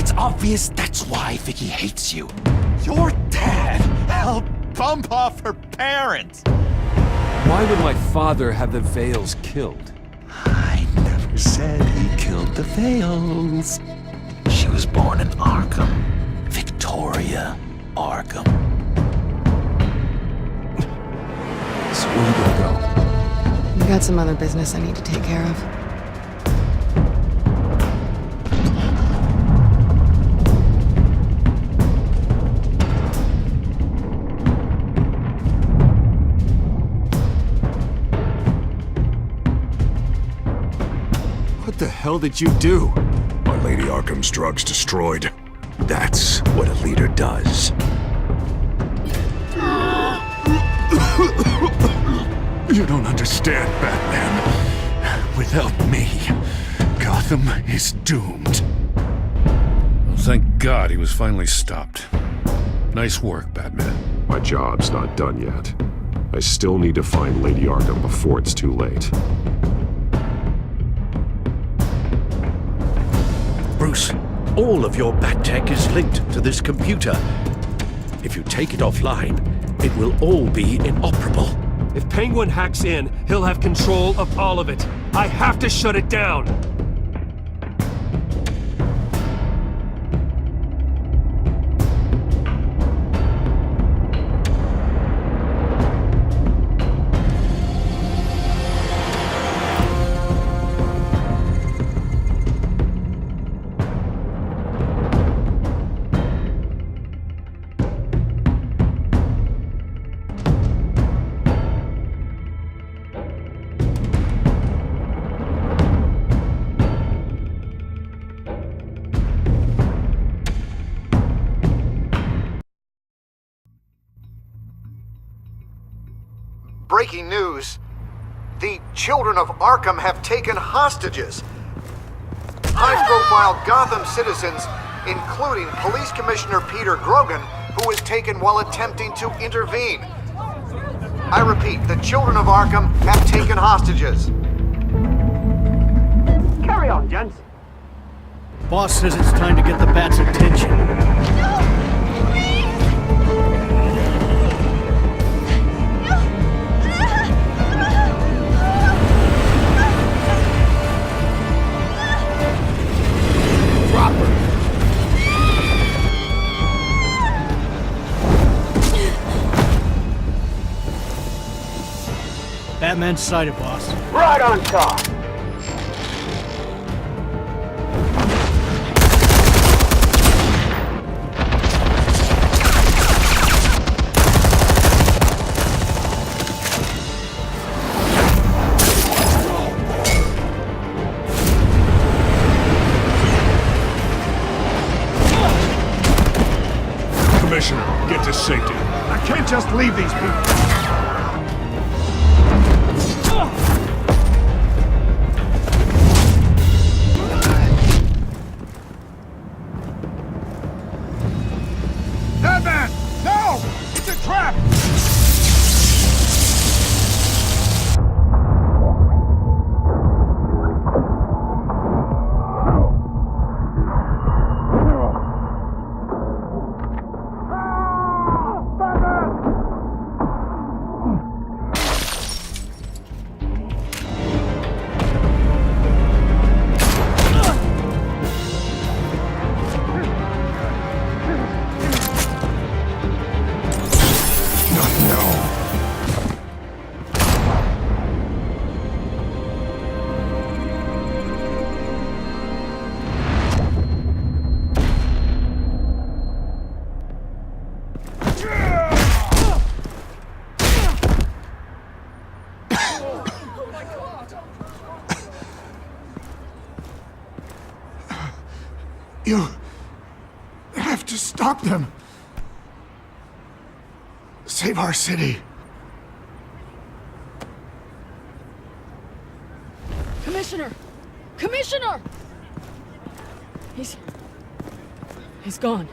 It's obvious that's why Vicky hates you. Your dad helped bump off her parents. Why would my father have the Vales killed? I never said he killed the Vales. She was born in Arkham. Victoria Arkham. So where are you gonna go? I've got some other business I need to take care of. What the hell did you do? My Lady Arkham's drugs destroyed. That's what a leader does. You don't understand, Batman. Without me, Gotham is doomed. Well, thank God he was finally stopped. Nice work, Batman. My job's not done yet. I still need to find Lady Arkham before it's too late. Bruce, all of your bat tech is linked to this computer. If you take it offline, it will all be inoperable. If Penguin hacks in, he'll have control of all of it. I have to shut it down! Breaking news. The children of Arkham have taken hostages. High-profile Gotham citizens, including Police Commissioner Peter Grogan, who was taken while attempting to intervene. I repeat, the children of Arkham have taken hostages. Carry on, gents. Boss says it's time to get the Bat's attention. Batman's sighted, boss. Right on top. Commissioner, get to safety. I can't just leave these people. Batman! No! It's a trap! You have to stop them. Save our city. Commissioner! Commissioner! He's gone.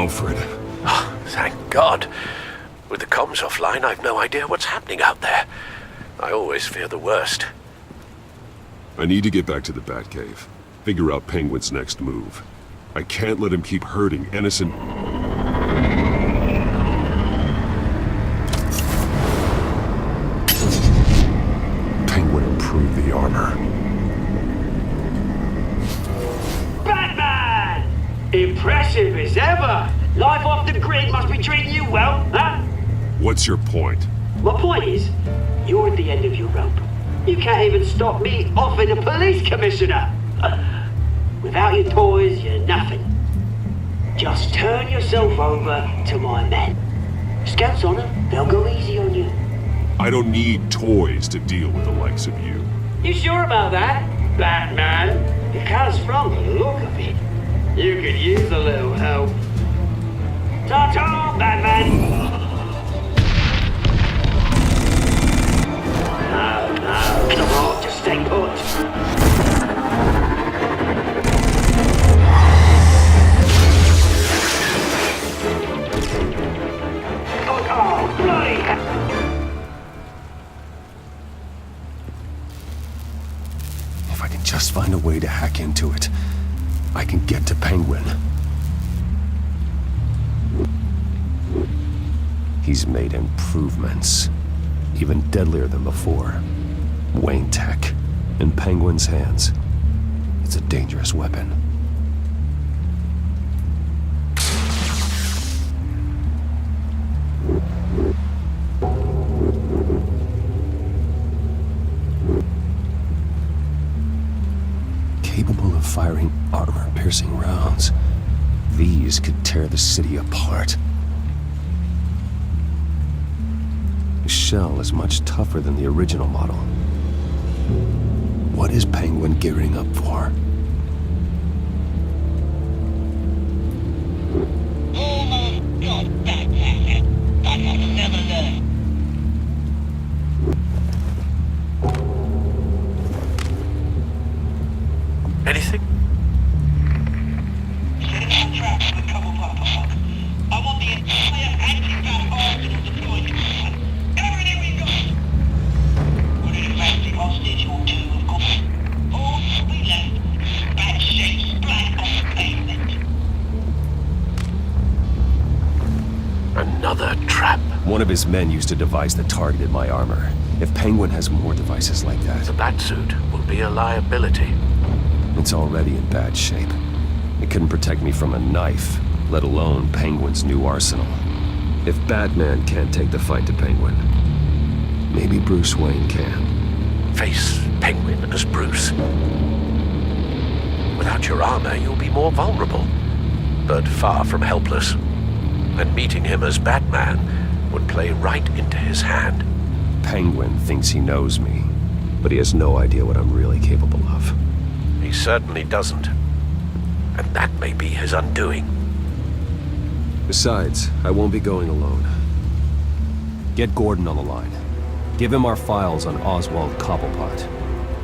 Alfred. Oh, thank God. With the comms offline, I've no idea what's happening out there. I always fear the worst. I need to get back to the Batcave. Figure out Penguin's next move. I can't let him keep hurting innocent... Penguin improved the armor. Batman! Impressive as ever! Life off the grid must be treating you well, huh? What's your point? My point is, you're at the end of your rope. You can't even stop me offing a police commissioner. Without your toys, you're nothing. Just turn yourself over to my men. Scouts on them, they'll go easy on you. I don't need toys to deal with the likes of you. You sure about that, Batman? Because from the look of it, you could use a little help. Ta-ta, Batman! No, come on, just stay put. Oh, bloody hell! If I can just find a way to hack into it, I can get to Penguin. He's made improvements, even deadlier than before. Wayne Tech, in Penguin's hands. It's a dangerous weapon. Capable of firing armor-piercing rounds. These could tear the city apart. The shell is much tougher than the original model. What is Penguin gearing up for? Oh my God, Batman! I have never learned. Anything? I want the entire anti-bat arsenal deployed to Batman. Everything we've got! Put an elastic hostage or two, of course. All we left, bad shape splat on the pavement. Another trap. One of his men used a device that targeted my armor. If Penguin has more devices like The that, Batsuit will be a liability. it's already in bad shape. It couldn't protect me from a knife, let alone Penguin's new arsenal. If Batman can't take the fight to Penguin, maybe Bruce Wayne can. Face Penguin as Bruce. Without your armor, you'll be more vulnerable, but far from helpless. And meeting him as Batman would play right into his hand. Penguin thinks he knows me, but he has no idea what I'm really capable of. He certainly doesn't. And that may be his undoing. Besides, I won't be going alone. Get Gordon on the line. Give him our files on Oswald Cobblepot.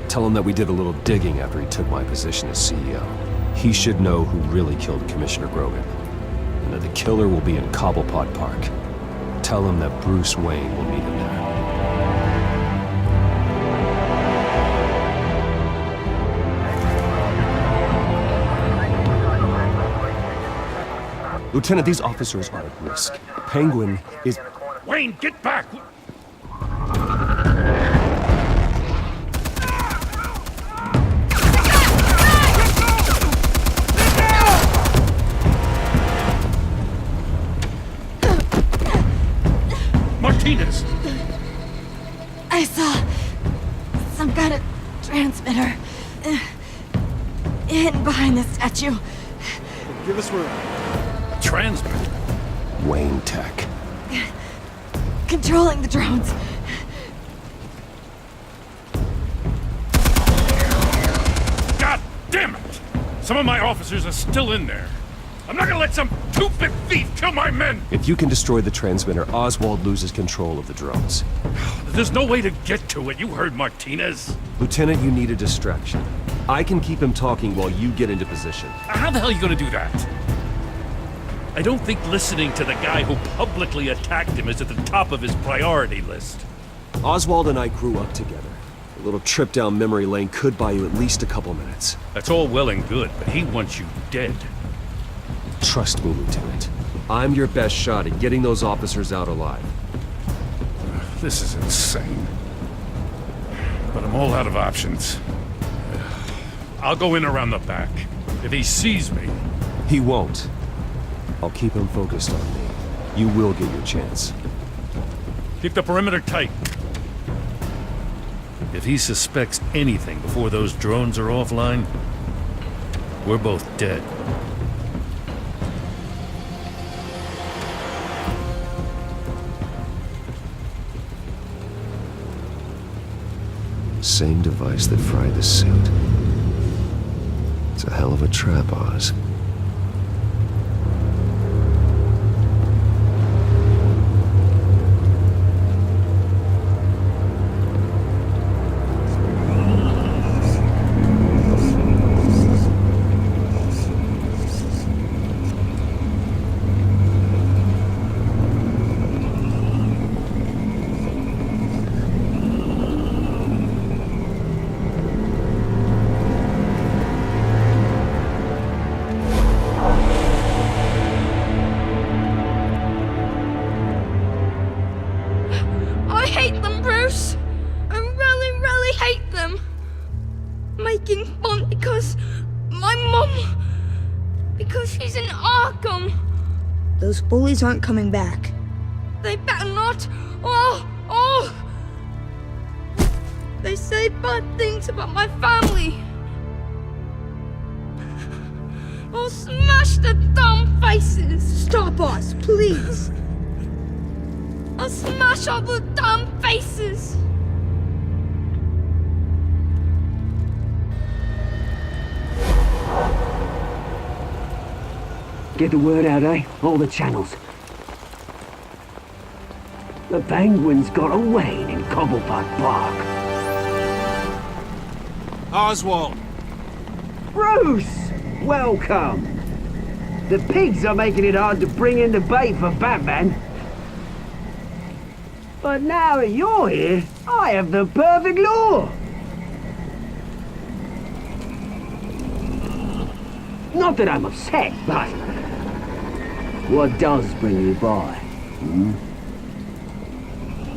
Tell him that we did a little digging after he took my position as CEO. He should know who really killed Commissioner Grogan, and that the killer will be in Cobblepot Park. Tell him that Bruce Wayne will meet him there. Lieutenant, these officers are at risk. Penguin is... Wayne, get back! Martinez! I saw some kind of transmitter hidden behind the statue. Give us room. Transmitter? Wayne Tech. Controlling the drones. God damn it! Some of my officers are still in there. I'm not gonna let some two-bit thief kill my men! If you can destroy the transmitter, Oswald loses control of the drones. There's no way to get to it. You heard Martinez. Lieutenant, you need a distraction. I can keep him talking while you get into position. How the hell are you gonna do that? I don't think listening to the guy who publicly attacked him is at the top of his priority list. Oswald and I grew up together. A little trip down memory lane could buy you at least a couple minutes. That's all well and good, but he wants you dead. Trust me, Lieutenant. I'm your best shot at getting those officers out alive. This is insane. But I'm all out of options. I'll go in around the back. If he sees me... He won't. I'll keep him focused on me. You will get your chance. Keep the perimeter tight. If he suspects anything before those drones are offline, we're both dead. Same device that fried the suit. It's a hell of a trap, Oz. Making fun because my mum, because she's in Arkham. Those bullies aren't coming back. They better not. Oh! They say bad things about my family. I'll smash the dumb faces. Stop us, please. I'll smash all the dumb faces. Get the word out, eh? All the channels. The Penguins got away in Cobblepot Park. Oswald! Bruce! Welcome! The pigs are making it hard to bring in the bait for Batman. But now that you're here, I have the perfect lure! Not that I'm upset, but... what does bring you by?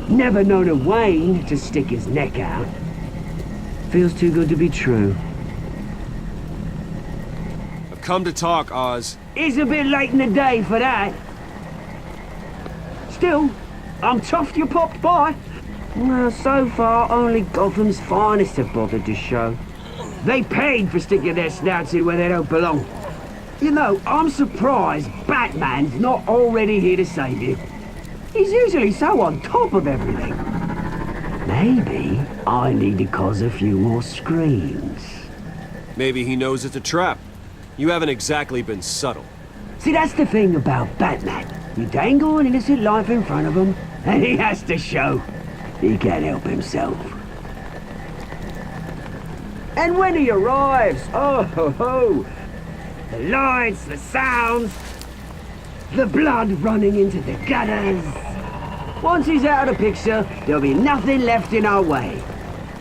Never known a Wayne to stick his neck out. Feels too good to be true. I've come to talk, Oz. It's a bit late in the day for that. Still, I'm chuffed you popped by. Well, so far, only Gotham's finest have bothered to show. They paid for sticking their snouts in where they don't belong. You know, I'm surprised Batman's not already here to save you. He's usually so on top of everything. Maybe I need to cause a few more screams. Maybe he knows it's a trap. You haven't exactly been subtle. See, that's the thing about Batman. You dangle an innocent life in front of him, and he has to show he can't help himself. And when he arrives, oh ho ho! The lights, the sounds, the blood running into the gutters. Once he's out of the picture, there'll be nothing left in our way.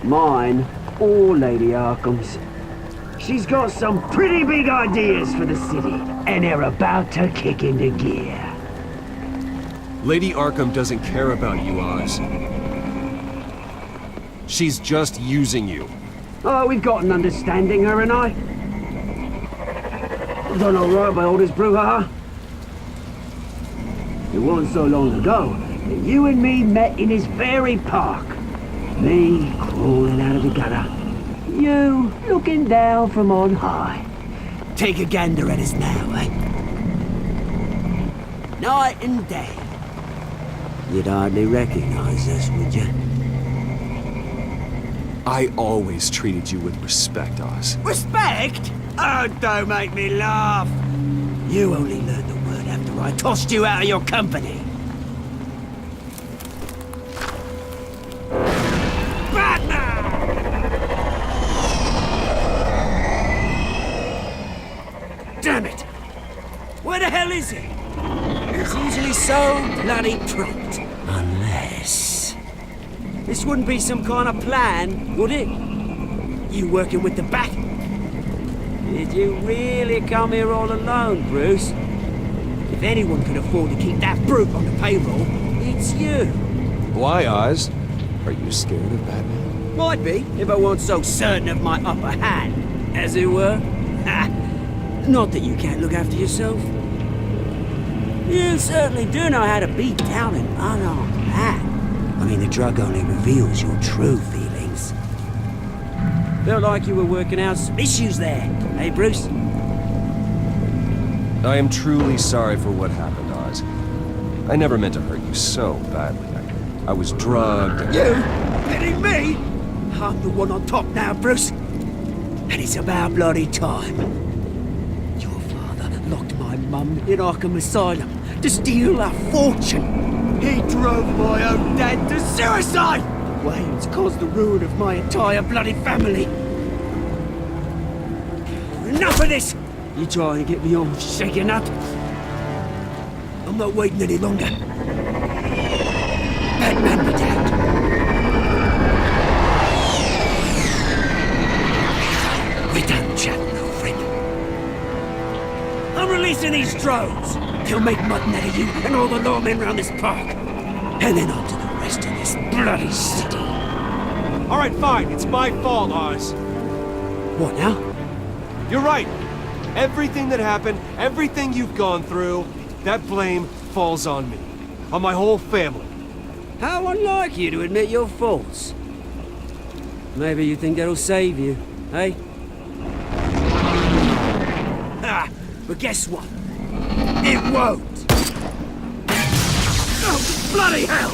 Mine or Lady Arkham's. She's got some pretty big ideas for the city, and they're about to kick into gear. Lady Arkham doesn't care about you, Oz. She's just using you. Oh, we've got an understanding, her and I. Done all right by all this brouhaha. It wasn't so long ago that you and me met in this very park. Me crawling out of the gutter. You looking down from on high. Take a gander at us now, eh? Night and day. You'd hardly recognize us, would you? I always treated you with respect, Oz. Respect? Oh, don't make me laugh. You only learned the word after I tossed you out of your company. Batman! Damn it! Where the hell is he? is usually so bloody prompt. Unless... This wouldn't be some kind of plan, would it? You working with the Bat? Did you really come here all alone, Bruce? If anyone could afford to keep that brute on the payroll, it's you. Why, Oz? Are you scared of Batman? Might be, if I weren't so certain of my upper hand, as it were. Not that you can't look after yourself. You certainly do know how to beat down an unarmed man. I mean, the drug only reveals your true feelings. Felt like you were working out some issues there, eh, Bruce? I am truly sorry for what happened, Oz. I never meant to hurt you so badly. I was drugged and... You? Kidding me? I'm the one on top now, Bruce. And it's about bloody time. Your father locked my mum in Arkham Asylum to steal a fortune. He drove my own dad to suicide! Wayne's caused the ruin of my entire bloody family. Enough of this! You try and get me all shaken up. I'm not waiting any longer. Batman be damned. We don't chat, no friend. I'm releasing these drones. They'll make mutton out of you and all the lawmen around this park. And then on to the rest of this bloody city. All right, fine. It's my fault, Oz. What now? You're right. Everything that happened, everything you've gone through, that blame falls on me. On my whole family. How unlike you to admit your faults. Maybe you think that'll save you, eh? Ah, but guess what? It won't! Oh, bloody hell!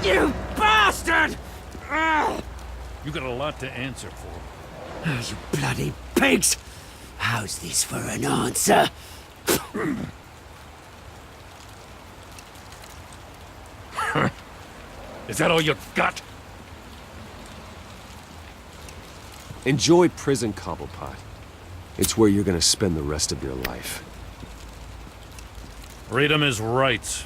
You bastard! You got a lot to answer for. Oh, you bloody pigs! How's this for an answer? Is that all you got? Enjoy prison, Cobblepot. It's where you're gonna spend the rest of your life. Freedom is rights.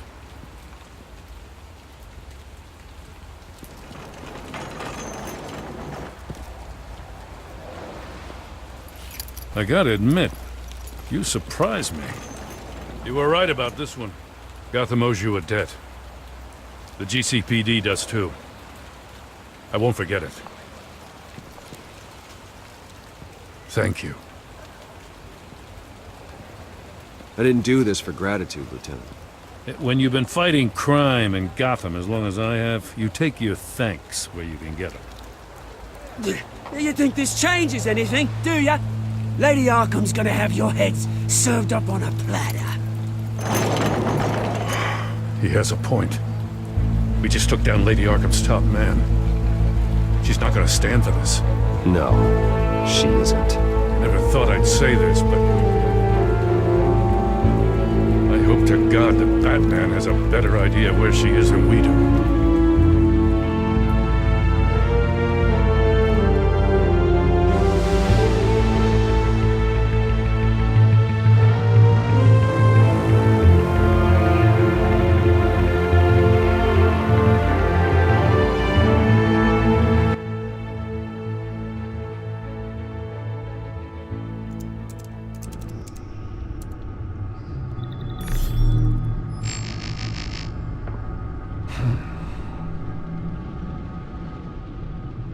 I gotta admit, you surprised me. You were right about this one. Gotham owes you a debt. The GCPD does too. I won't forget it. Thank you. I didn't do this for gratitude, Lieutenant. When you've been fighting crime in Gotham as long as I have, you take your thanks where you can get them. You think this changes anything, do ya? Lady Arkham's gonna have your heads served up on a platter. He has a point. We just took down Lady Arkham's top man. She's not gonna stand for this. No, she isn't. Never thought I'd say this, but... I hope to God that Batman has a better idea where she is than we do.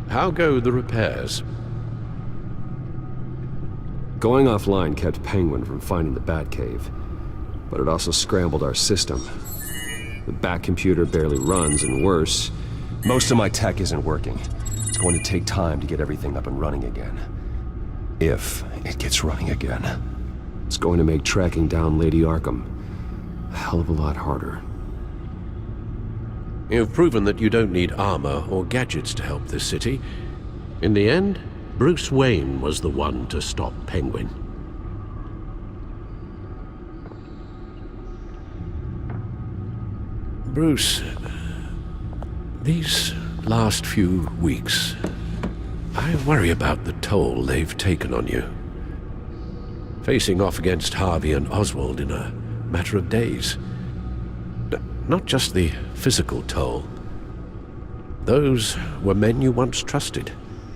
How go the repairs? Going offline kept Penguin from finding the Batcave, but it also scrambled our system. The Bat computer barely runs, and worse, most of my tech isn't working. It's going to take time to get everything up and running again. If it gets running again. It's going to make tracking down Lady Arkham a hell of a lot harder. You've proven that you don't need armor or gadgets to help this city. In the end, Bruce Wayne was the one to stop Penguin. Bruce, these last few weeks, I worry about the toll they've taken on you. Facing off against Harvey and Oswald in a matter of days. Not just the physical toll. Those were men you once trusted,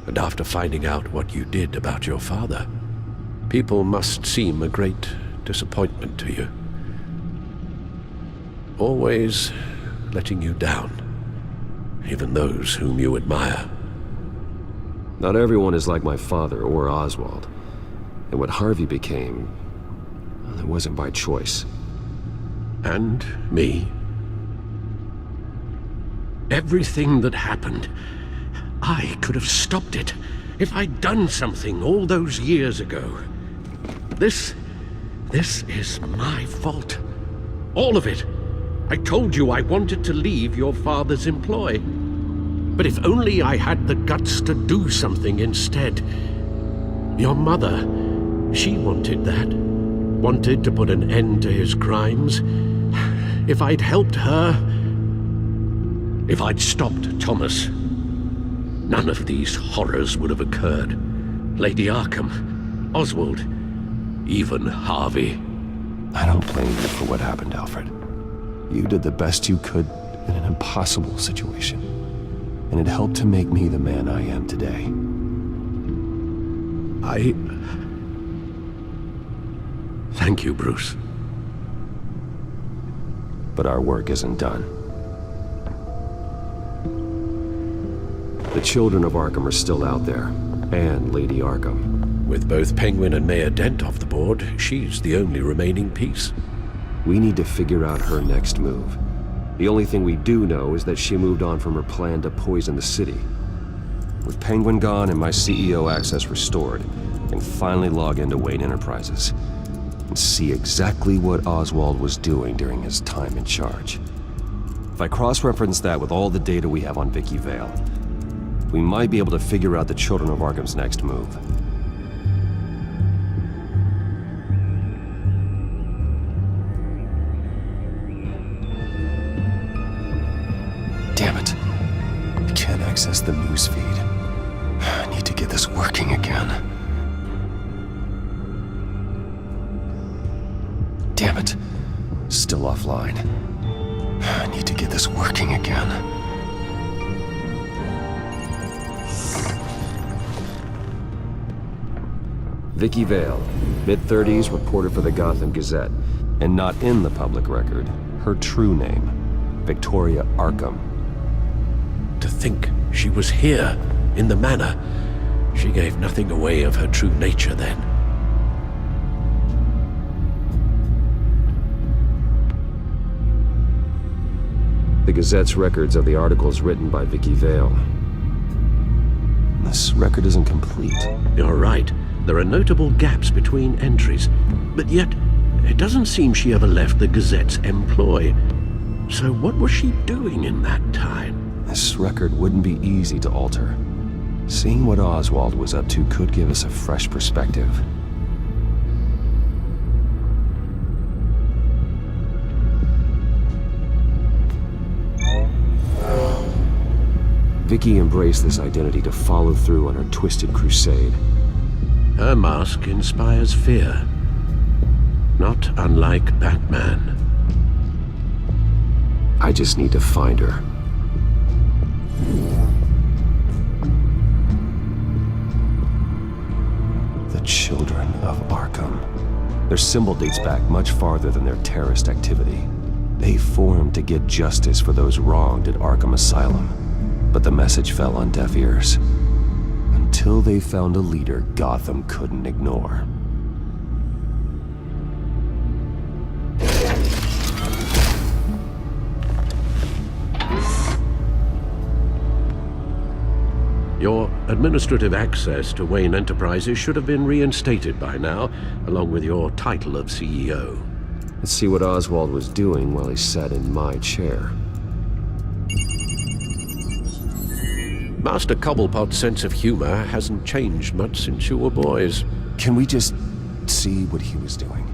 and after finding out what you did about your father, people must seem a great disappointment to you. Always letting you down, even those whom you admire. Not everyone is like my father or Oswald. And what Harvey became, well, it wasn't by choice. And me. Everything that happened, I could have stopped it if I'd done something all those years ago. This is my fault. All of it. I told you I wanted to leave your father's employ. But if only I had the guts to do something instead. Your mother, she wanted that. Wanted to put an end to his crimes. If I'd helped her, if I'd stopped Thomas, none of these horrors would have occurred. Lady Arkham, Oswald, even Harvey. I don't blame you for what happened, Alfred. You did the best you could in an impossible situation. And it helped to make me the man I am today. Thank you, Bruce. But our work isn't done. The children of Arkham are still out there, and Lady Arkham. With both Penguin and Mayor Dent off the board, she's the only remaining piece. We need to figure out her next move. The only thing we do know is that she moved on from her plan to poison the city. With Penguin gone and my CEO access restored, I can finally log into Wayne Enterprises and see exactly what Oswald was doing during his time in charge. If I cross-reference that with all the data we have on Vicky Vale, we might be able to figure out the Children of Arkham's next move. Damn it. I can't access the news feed. I need to get this working again. Damn it. Still offline. I need to get this working again. Vicky Vale, mid-30s, reporter for the Gotham Gazette, and not in the public record, her true name, Victoria Arkham. To think she was here, in the manor. She gave nothing away of her true nature then. The Gazette's records of the articles written by Vicky Vale. This record isn't complete. You're right. There are notable gaps between entries, but yet it doesn't seem she ever left the Gazette's employ. So what was she doing in that time? This record wouldn't be easy to alter. Seeing what Oswald was up to could give us a fresh perspective. Vicky embraced this identity to follow through on her twisted crusade. Her mask inspires fear. Not unlike Batman. I just need to find her. The Children of Arkham. Their symbol dates back much farther than their terrorist activity. They formed to get justice for those wronged at Arkham Asylum. But the message fell on deaf ears. Until they found a leader Gotham couldn't ignore. Your administrative access to Wayne Enterprises should have been reinstated by now, along with your title of CEO. Let's see what Oswald was doing while he sat in my chair. Master Cobblepot's sense of humor hasn't changed much since you were boys. Can we just see what he was doing?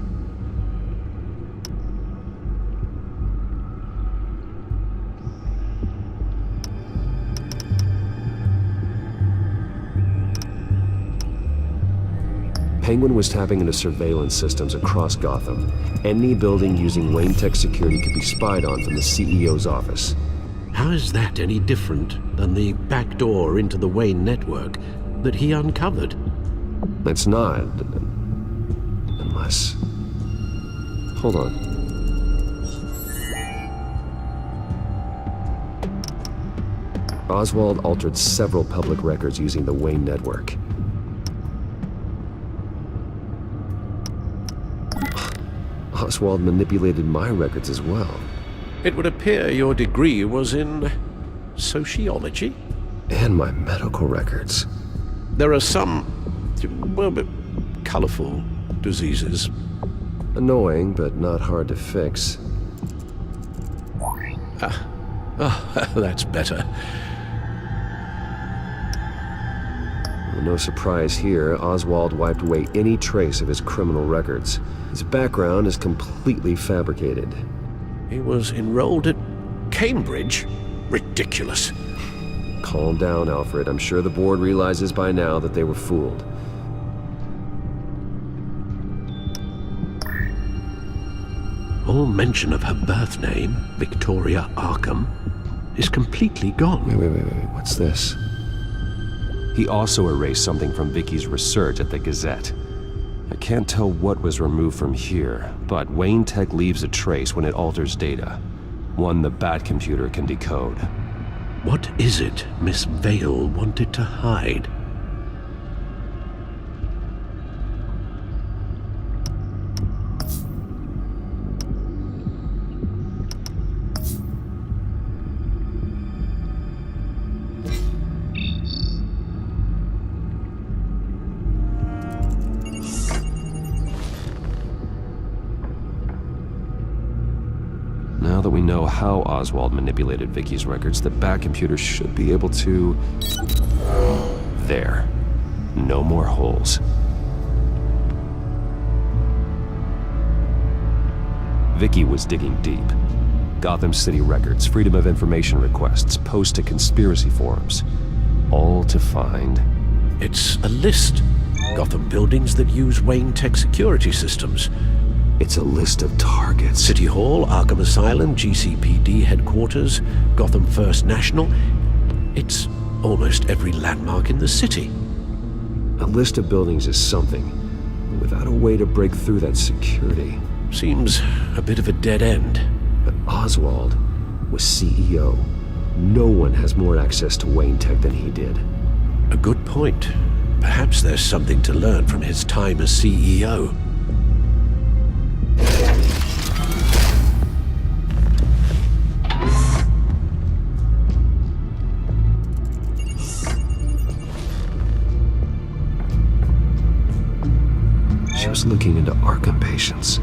Penguin was tapping into surveillance systems across Gotham. Any building using Wayne Tech security could be spied on from the CEO's office. How is that any different than the back door into the Wayne network that he uncovered? It's not. Unless... Hold on. Oswald altered several public records using the Wayne network. Oswald manipulated my records as well. It would appear your degree was in sociology? And my medical records. There are some, well, colorful diseases. Annoying, but not hard to fix. That's better. No surprise here, Oswald wiped away any trace of his criminal records. His background is completely fabricated. He was enrolled at Cambridge? Ridiculous. Calm down, Alfred. I'm sure the board realizes by now that they were fooled. All mention of her birth name, Victoria Arkham, is completely gone. Wait. What's this? He also erased something from Vicky's research at the Gazette. I can't tell what was removed from here, but Wayne Tech leaves a trace when it alters data. One the Bat computer can decode. What is it Miss Vale wanted to hide? Now that we know how Oswald manipulated Vicky's records, the Bat computer should be able to... There. No more holes. Vicky was digging deep. Gotham City records, Freedom of Information requests, posts to conspiracy forums. All to find... It's a list. Gotham buildings that use Wayne Tech security systems. It's a list of targets. City Hall, Arkham Asylum, GCPD headquarters, Gotham First National. It's almost every landmark in the city. A list of buildings is something, but without a way to break through that security. Seems a bit of a dead end. But Oswald was CEO. No one has more access to Wayne Tech than he did. A good point. Perhaps there's something to learn from his time as CEO. She was looking into Arkham patients,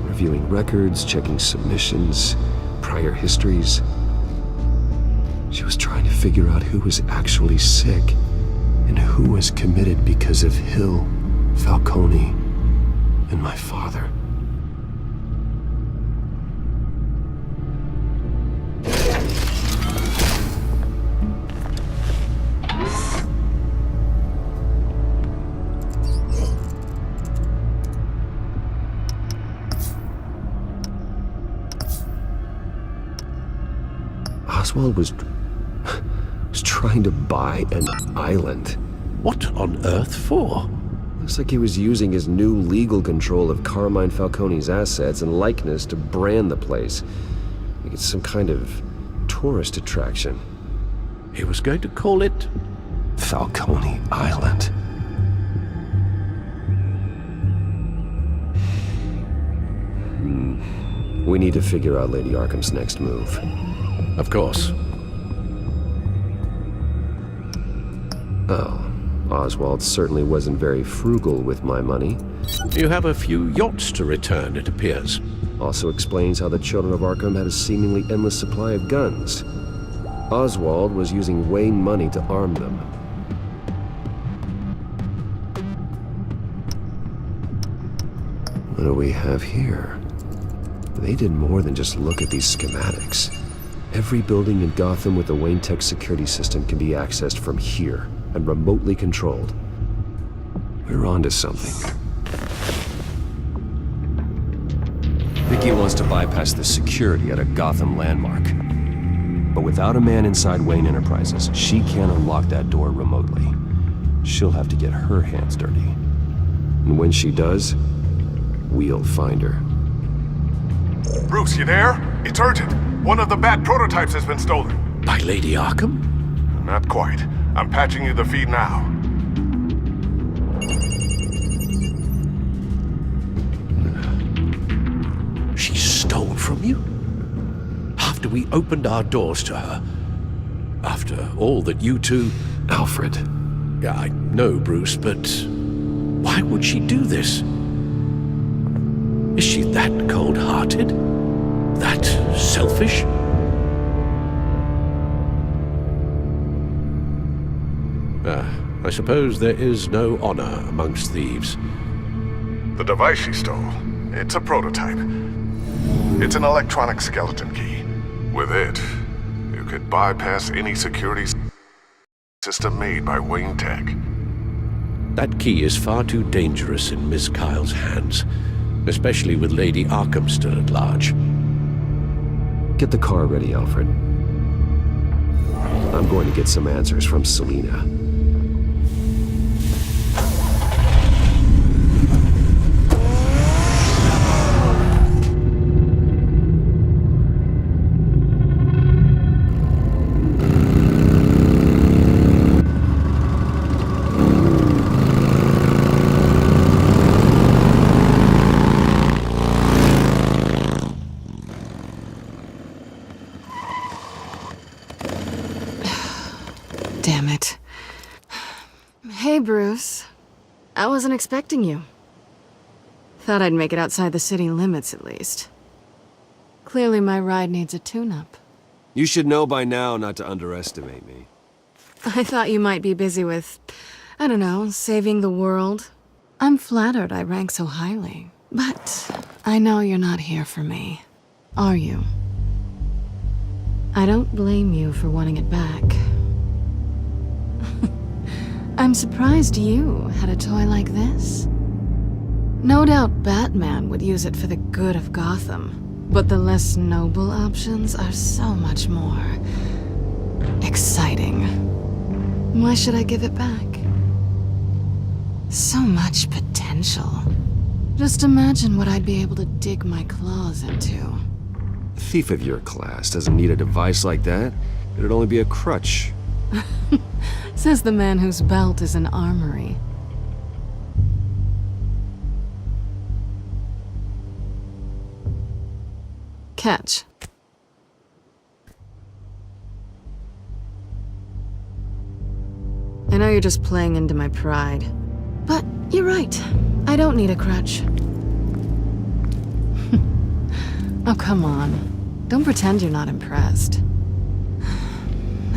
reviewing records, checking submissions, prior histories. She was trying to figure out who was actually sick and who was committed because of Hill, Falcone, and my father. Oswald was trying to buy an island. What on earth for? Looks like he was using his new legal control of Carmine Falcone's assets and likeness to brand the place. Like it's some kind of tourist attraction. He was going to call it Falcone Island. We need to figure out Lady Arkham's next move. Of course. Oh, Oswald certainly wasn't very frugal with my money. You have a few yachts to return, it appears. Also explains how the children of Arkham had a seemingly endless supply of guns. Oswald was using Wayne money to arm them. What do we have here? They did more than just look at these schematics. Every building in Gotham with the Wayne Tech security system can be accessed from here and remotely controlled. We're onto something. Vicky wants to bypass the security at a Gotham landmark. But without a man inside Wayne Enterprises, she can't unlock that door remotely. She'll have to get her hands dirty. And when she does, we'll find her. Bruce, you there? It's urgent. One of the Bat prototypes has been stolen. By Lady Arkham? Not quite. I'm patching you the feed now. She stole from you? After we opened our doors to her? After all that you two... Alfred. I know, Bruce, but why would she do this? Is she that cold-hearted? That selfish? I suppose there is no honor amongst thieves. The device she stole, it's a prototype. It's an electronic skeleton key. With it, you could bypass any security system made by Wayne Tech. That key is far too dangerous in Miss Kyle's hands, especially with Lady Arkham still at large. Get the car ready, Alfred. I'm going to get some answers from Selina. Damn it. Hey, Bruce. I wasn't expecting you. Thought I'd make it outside the city limits, at least. Clearly my ride needs a tune-up. You should know by now not to underestimate me. I thought you might be busy with, I don't know, saving the world. I'm flattered I rank so highly. But I know you're not here for me, are you? I don't blame you for wanting it back. I'm surprised you had a toy like this. No doubt Batman would use it for the good of Gotham, but the less noble options are so much more exciting. Why should I give it back? So much potential. Just imagine what I'd be able to dig my claws into. A thief of your class doesn't need a device like that. It'd only be a crutch. Says the man whose belt is an armory. Catch. I know you're just playing into my pride, but you're right. I don't need a crutch. Oh, come on. Don't pretend you're not impressed.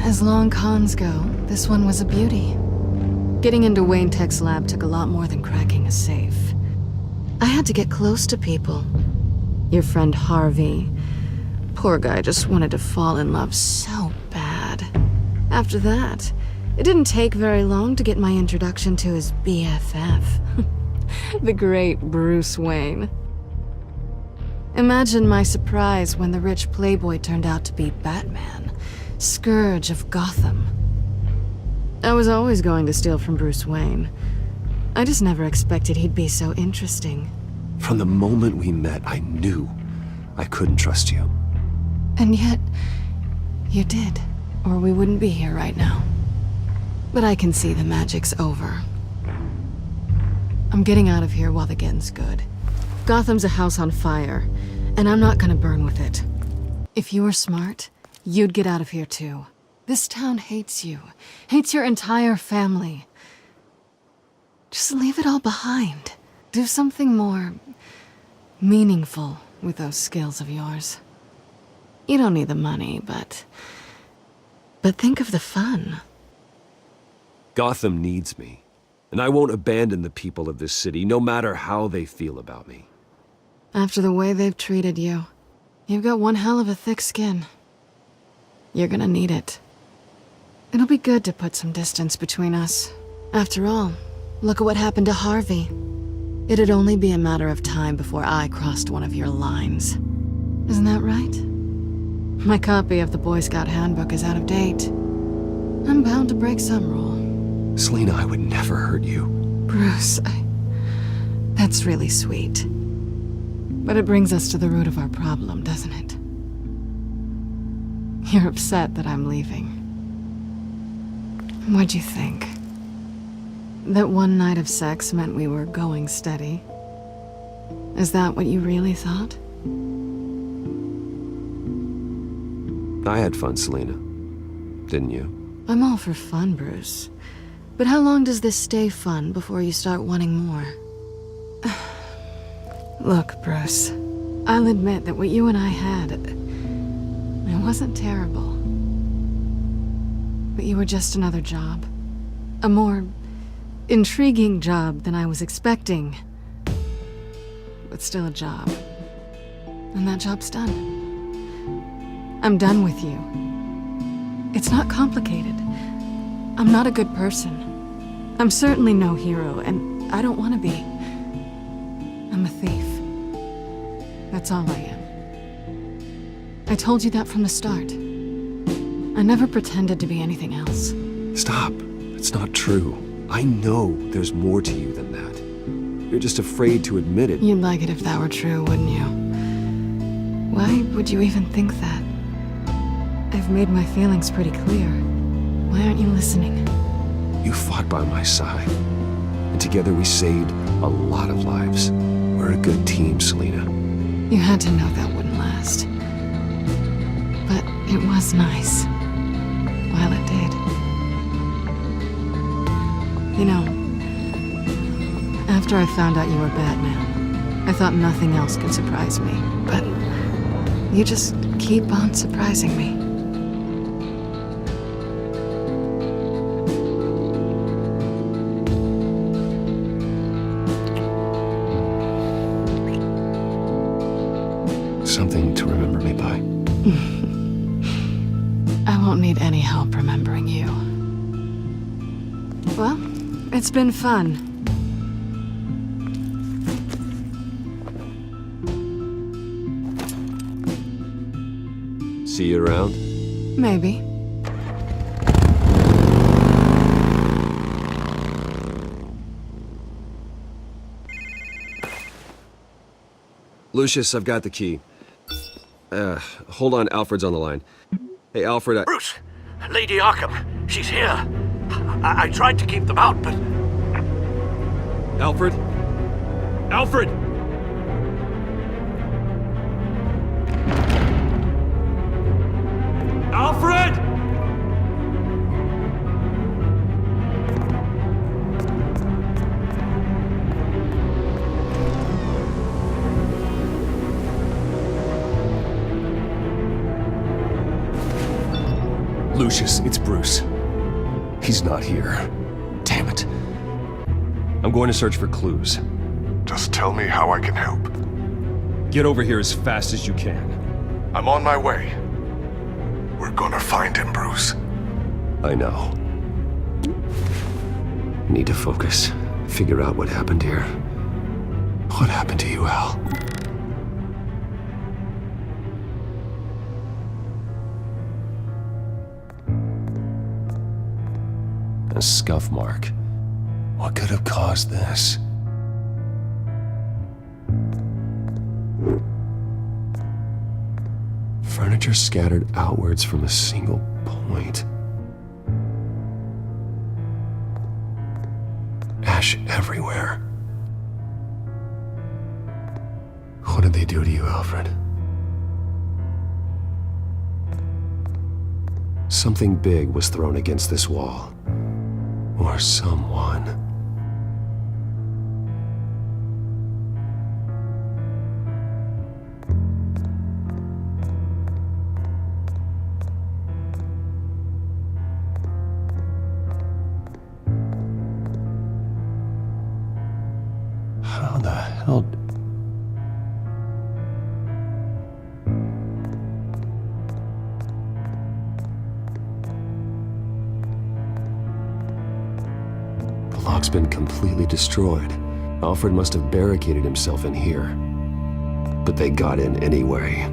As long cons go, this one was a beauty. Getting into Wayne Tech's lab took a lot more than cracking a safe. I had to get close to people. Your friend Harvey. Poor guy just wanted to fall in love so bad. After that, it didn't take very long to get my introduction to his BFF. The great Bruce Wayne. Imagine my surprise when the rich playboy turned out to be Batman. Scourge of Gotham. I was always going to steal from Bruce Wayne. I just never expected he'd be so interesting. From the moment we met, I knew I couldn't trust you. And yet, you did, or we wouldn't be here right now. But I can see the magic's over. I'm getting out of here while the getting's good. Gotham's a house on fire, and I'm not gonna burn with it. If you were smart, you'd get out of here too. This town hates you, hates your entire family. Just leave it all behind. Do something more meaningful with those skills of yours. You don't need the money, but But think of the fun. Gotham needs me, and I won't abandon the people of this city, no matter how they feel about me. After the way they've treated you, you've got one hell of a thick skin. You're gonna need it. It'll be good to put some distance between us. After all, look at what happened to Harvey. It'd only be a matter of time before I crossed one of your lines. Isn't that right? My copy of the Boy Scout Handbook is out of date. I'm bound to break some rule. Selina, I would never hurt you. Bruce, that's really sweet. But it brings us to the root of our problem, doesn't it? You're upset that I'm leaving. What'd you think? That one night of sex meant we were going steady? Is that what you really thought? I had fun, Selina. Didn't you? I'm all for fun, Bruce. But how long does this stay fun before you start wanting more? Look, Bruce, I'll admit that what you and I had, it wasn't terrible. But you were just another job. A more intriguing job than I was expecting. But still a job. And that job's done. I'm done with you. It's not complicated. I'm not a good person. I'm certainly no hero, and I don't want to be. I'm a thief. That's all I am. I told you that from the start. I never pretended to be anything else. Stop. It's not true. I know there's more to you than that. You're just afraid to admit it. You'd like it if that were true, wouldn't you? Why would you even think that? I've made my feelings pretty clear. Why aren't you listening? You fought by my side. And together we saved a lot of lives. We're a good team, Selina. You had to know that wouldn't last. But it was nice. While it did. You know, after I found out you were Batman, I thought nothing else could surprise me. But you just keep on surprising me. Something to remember me by. I won't need any help remembering you. Well, it's been fun. See you around? Maybe. Lucius, I've got the key. Hold on, Alfred's on the line. Hey, Alfred, Bruce! Lady Arkham, she's here. I tried to keep them out, but... Alfred? Alfred! Alfred! Lucius, it's Bruce. He's not here. Damn it. I'm going to search for clues. Just tell me how I can help. Get over here as fast as you can. I'm on my way. We're gonna find him, Bruce. I know. Need to focus. Figure out what happened here. What happened to you, Al? A scuff mark. What could have caused this? Furniture scattered outwards from a single point. Ash everywhere. What did they do to you, Alfred? Something big was thrown against this wall. Or someone. How the hell... The lock's been completely destroyed. Alfred must have barricaded himself in here. But they got in anyway.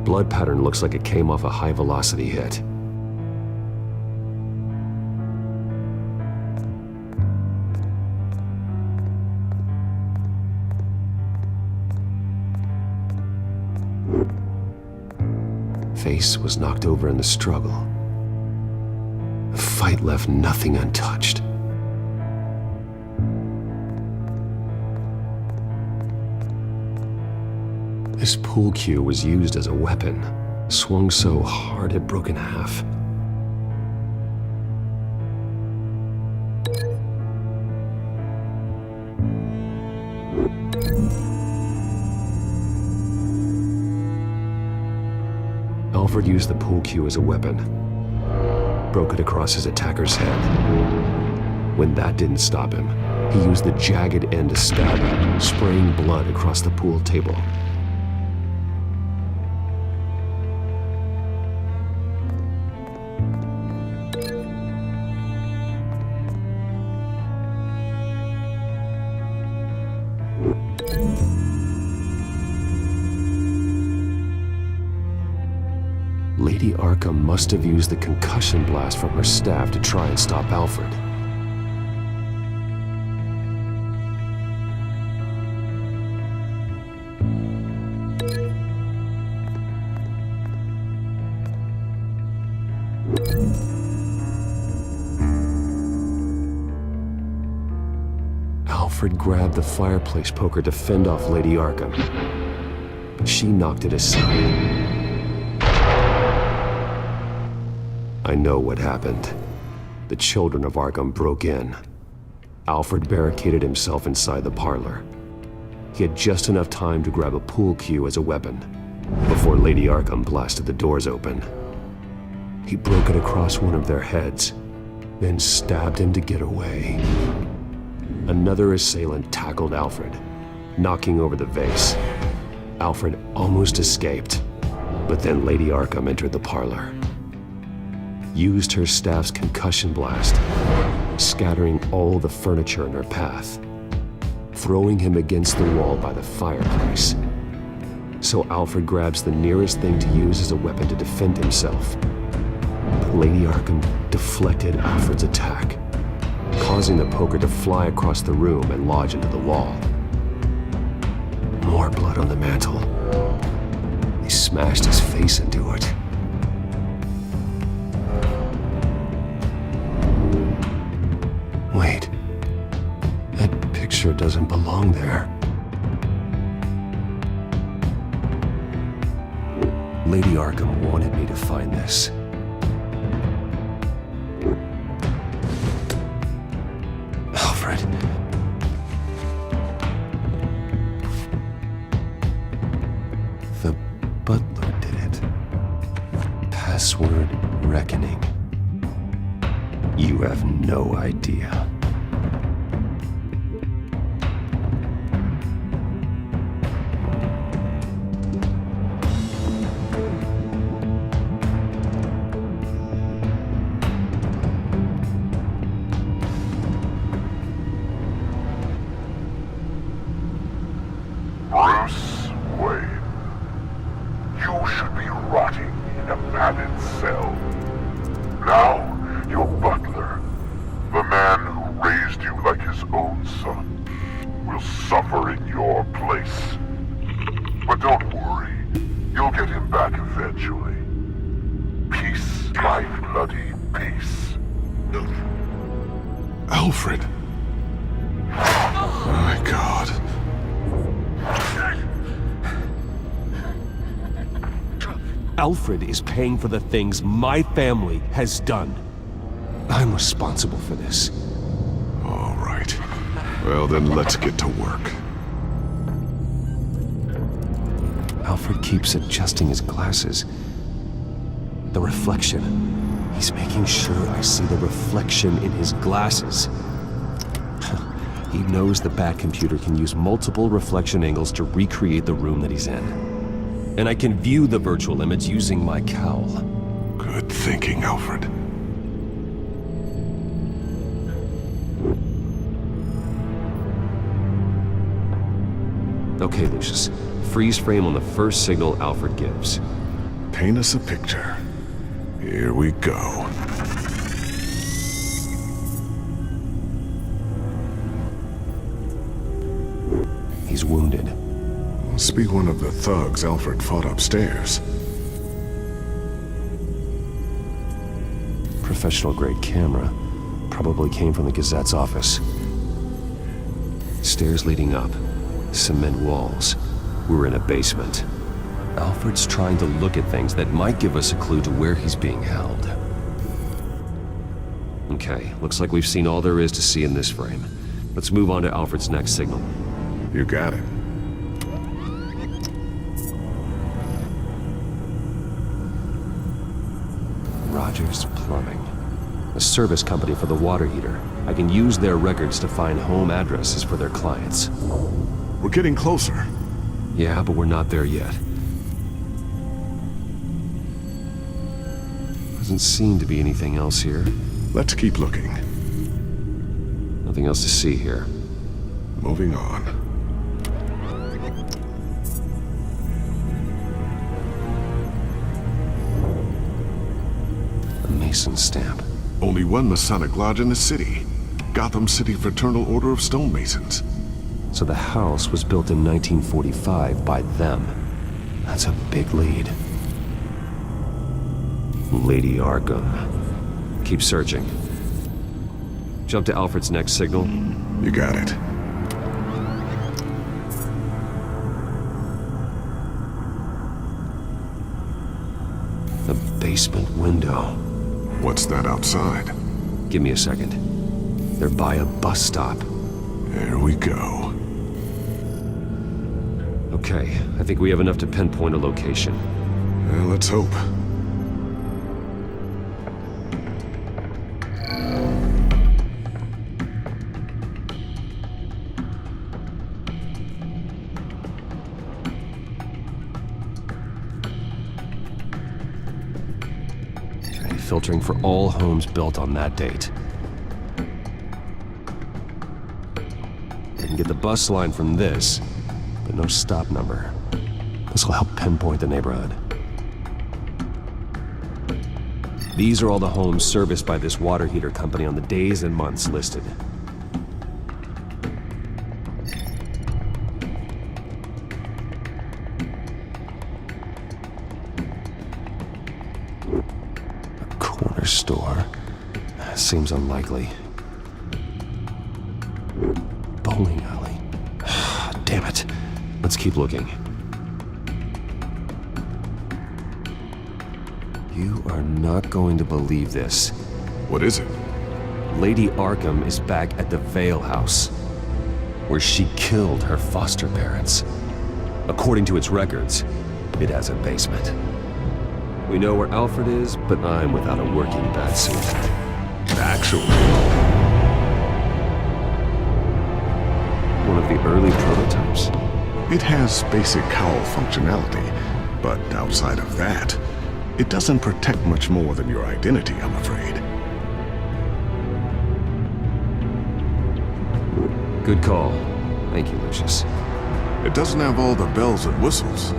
Blood pattern looks like it came off a high-velocity hit. Face was knocked over in the struggle. The fight left nothing untouched. This pool cue was used as a weapon, swung so hard it broke in half. Alfred used the pool cue as a weapon, broke it across his attacker's head. When that didn't stop him, he used the jagged end to stab him, spraying blood across the pool table. Lady Arkham must have used the concussion blast from her staff to try and stop Alfred. Alfred grabbed the fireplace poker to fend off Lady Arkham, but she knocked it aside. I know what happened. The children of Arkham broke in. Alfred barricaded himself inside the parlor. He had just enough time to grab a pool cue as a weapon before Lady Arkham blasted the doors open. He broke it across one of their heads, then stabbed him to get away. Another assailant tackled Alfred, knocking over the vase. Alfred almost escaped, but then Lady Arkham entered the parlor. Used her staff's concussion blast, scattering all the furniture in her path, throwing him against the wall by the fireplace. So Alfred grabs the nearest thing to use as a weapon to defend himself. But Lady Arkham deflected Alfred's attack, causing the poker to fly across the room and lodge into the wall. More blood on the mantel. He smashed his face into it. Wait, that picture doesn't belong there. Lady Arkham wanted me to find this. Alfred. The butler did it. Password reckoning. You have no idea. Bruce Wayne, you should be rotting in a padded cell. Now, your butler, the man who raised you like his own son, will suffer in your place. But don't worry, you'll get him back eventually. Peace, my bloody peace. Alfred. My God. Alfred is paying for the things my family has done. I'm responsible for this. All right. Well, then let's get to work. Alfred keeps adjusting his glasses. The reflection. He's making sure I see the reflection in his glasses. He knows the Bat computer can use multiple reflection angles to recreate the room that he's in. And I can view the virtual image using my cowl. Good thinking, Alfred. Okay, Lucius. Freeze frame on the first signal Alfred gives. Paint us a picture. Here we go. He's wounded. Must be one of the thugs Alfred fought upstairs. Professional-grade camera. Probably came from the Gazette's office. Stairs leading up. Cement walls. We're in a basement. Alfred's trying to look at things that might give us a clue to where he's being held. Okay, looks like we've seen all there is to see in this frame. Let's move on to Alfred's next signal. You got it. Rogers Plumbing. A service company for the water heater. I can use their records to find home addresses for their clients. We're getting closer. Yeah, but we're not there yet. Doesn't seem to be anything else here. Let's keep looking. Nothing else to see here. Moving on. A Mason stamp. Only one Masonic lodge in the city. Gotham City Fraternal Order of Stonemasons. So the house was built in 1945 by them. That's a big lead. Lady Arkham. Keep searching. Jump to Alfred's next signal. You got it. The basement window. What's that outside? Give me a second. They're by a bus stop. There we go. Okay, I think we have enough to pinpoint a location. Well, let's hope. Okay, filtering for all homes built on that date. I can get the bus line from this, but no stop number. This will help pinpoint the neighborhood. These are all the homes serviced by this water heater company on the days and months listed. A corner store. Seems unlikely. Bowling alley. Damn it. Let's keep looking. You are not going to believe this. What is it? Lady Arkham is back at the Vale House, where she killed her foster parents. According to its records, it has a basement. We know where Alfred is, but I'm without a working batsuit. Actually, one of the early prototypes. it has basic cowl functionality, but outside of that, it doesn't protect much more than your identity, I'm afraid. Good call. Thank you, Lucius. It doesn't have all the bells and whistles,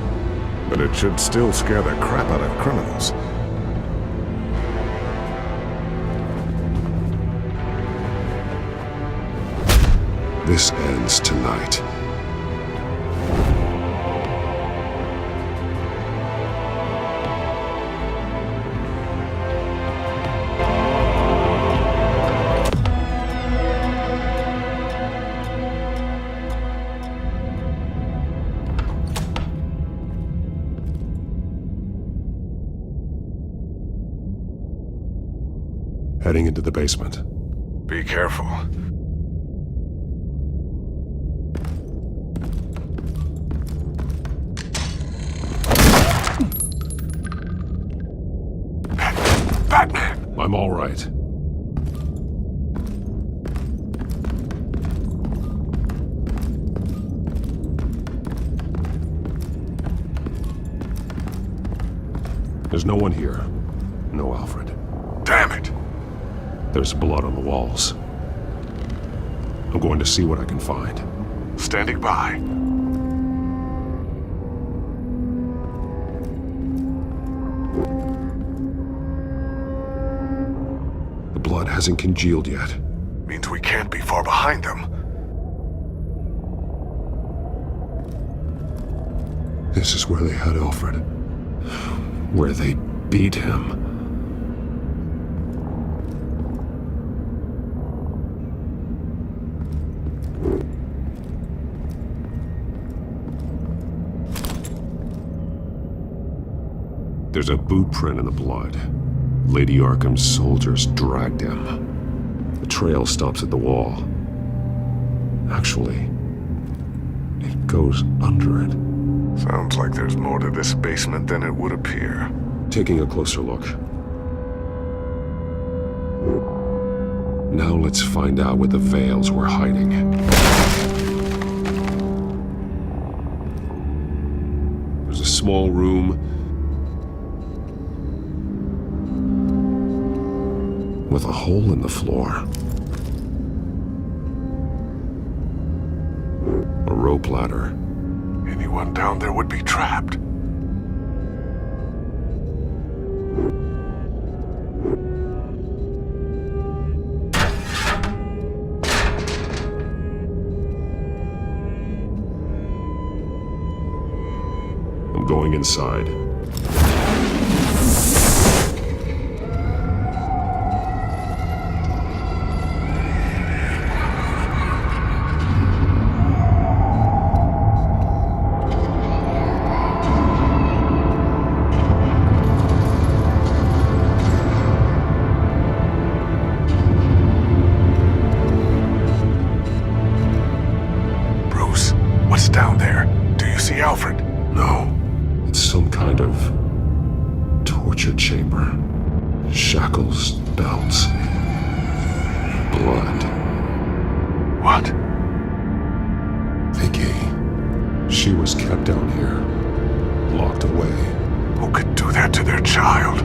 but it should still scare the crap out of criminals. This ends tonight. Heading into the basement. Be careful. Batman! I'm all right. There's no one here. No Alfred. Damn it! There's blood on the walls. I'm going to see what I can find. Standing by. The blood hasn't congealed yet. Means we can't be far behind them. This is where they had Alfred. Where they beat him. There's a boot print in the blood. Lady Arkham's soldiers dragged him. The trail stops at the wall. Actually, it goes under it. Sounds like there's more to this basement than it would appear. Taking a closer look. Now let's find out where the Veils were hiding. There's a small room with a hole in the floor. A rope ladder. Anyone down there would be trapped. I'm going inside. Down there. Do you see Alfred? No. It's some kind of torture chamber. Shackles, belts, blood. What? Vicky. She was kept down here, locked away. Who could do that to their child?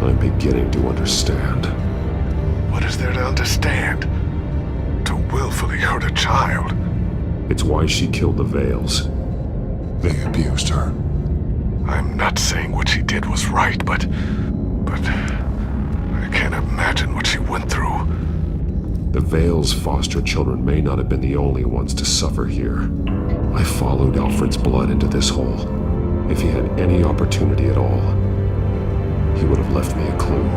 I'm beginning to understand. What is there to understand? To willfully hurt a child? It's why she killed the Veils. They abused her. I'm not saying what she did was right, but I can't imagine what she went through. The Veils' foster children may not have been the only ones to suffer here. I followed Alfred's blood into this hole. If he had any opportunity at all, he would have left me a clue.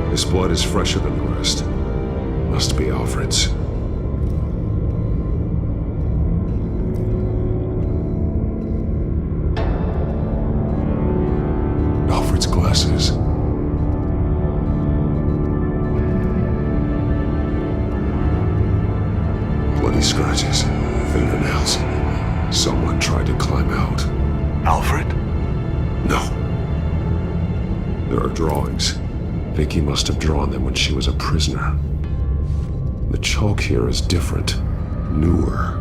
This blood is fresher than the rest. Must be Alfred's. Alfred's glasses. Bloody scratches, fingernails. Someone tried to climb out. Alfred? No. There are drawings. Vicky must have drawn them when she was a prisoner. The chalk here is different, newer.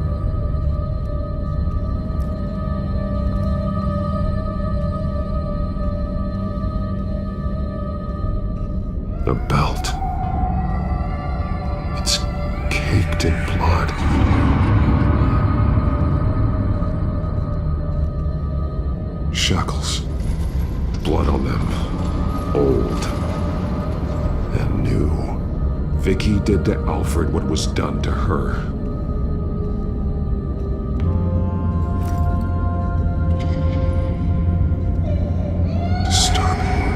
A belt. It's caked in blood. Shackles. Blood on them. Old. And new. Vicky did to Alfred what was done to her. Disturbing.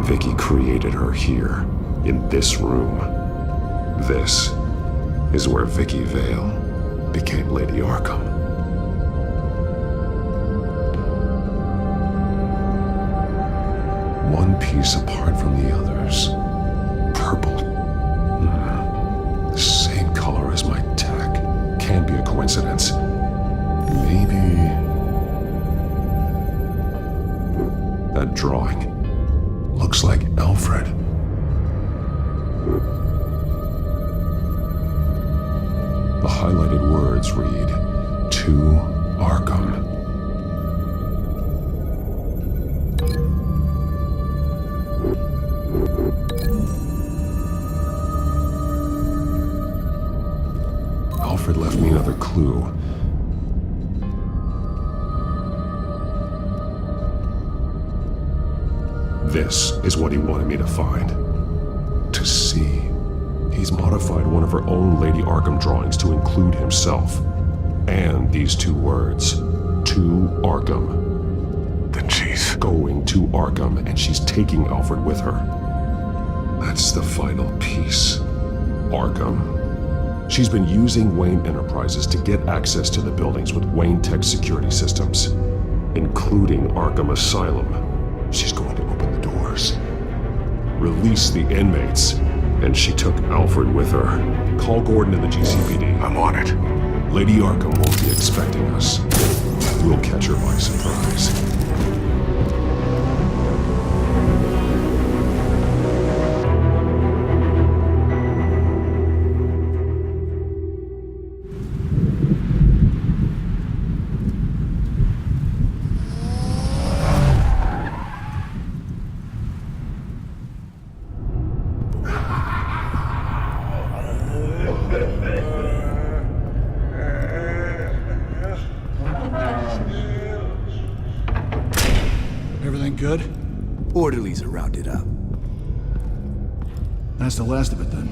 Vicky created her here, in this room. This is where Vicky Vale became Lady Arkham. One piece apart from the others. Purple. The same color as my tech. Can't be a coincidence. Maybe That drawing looks like Alfred. The highlighted words read, "To Arkham." Alfred left me another clue. This is what he wanted me to find. To see. He's modified one of her own Lady Arkham drawings to include himself. And these two words. To Arkham. Then she's going to Arkham, and she's taking Alfred with her. That's the final piece. Arkham. She's been using Wayne Enterprises to get access to the buildings with Wayne Tech security systems, including Arkham Asylum. She's going to open the doors, release the inmates, and she took Alfred with her. Call Gordon and the GCPD. I'm on it. Lady Arkham won't be expecting us. We'll catch her by surprise. Everything good? Orderlies are rounded up. That's the last of it then.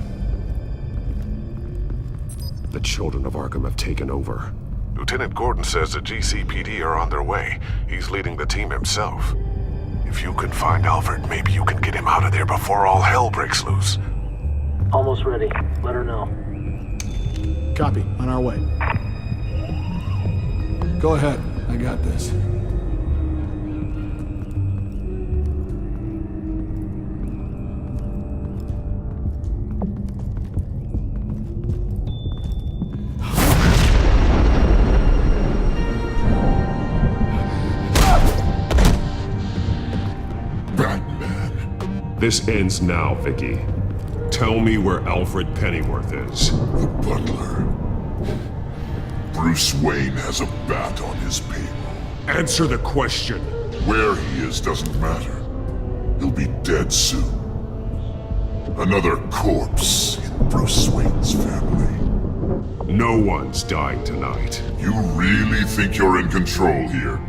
The children of Arkham have taken over. Lieutenant Gordon says the GCPD are on their way. He's leading the team himself. If you can find Alfred, maybe you can get him out of there before all hell breaks loose. Almost ready. Let her know. Copy. On our way. Go ahead. I got this. This ends now, Vicky. Tell me where Alfred Pennyworth is. The butler. Bruce Wayne has a bat on his payroll. Answer the question. Where he is doesn't matter. He'll be dead soon. Another corpse in Bruce Wayne's family. No one's dying tonight. You really think you're in control here?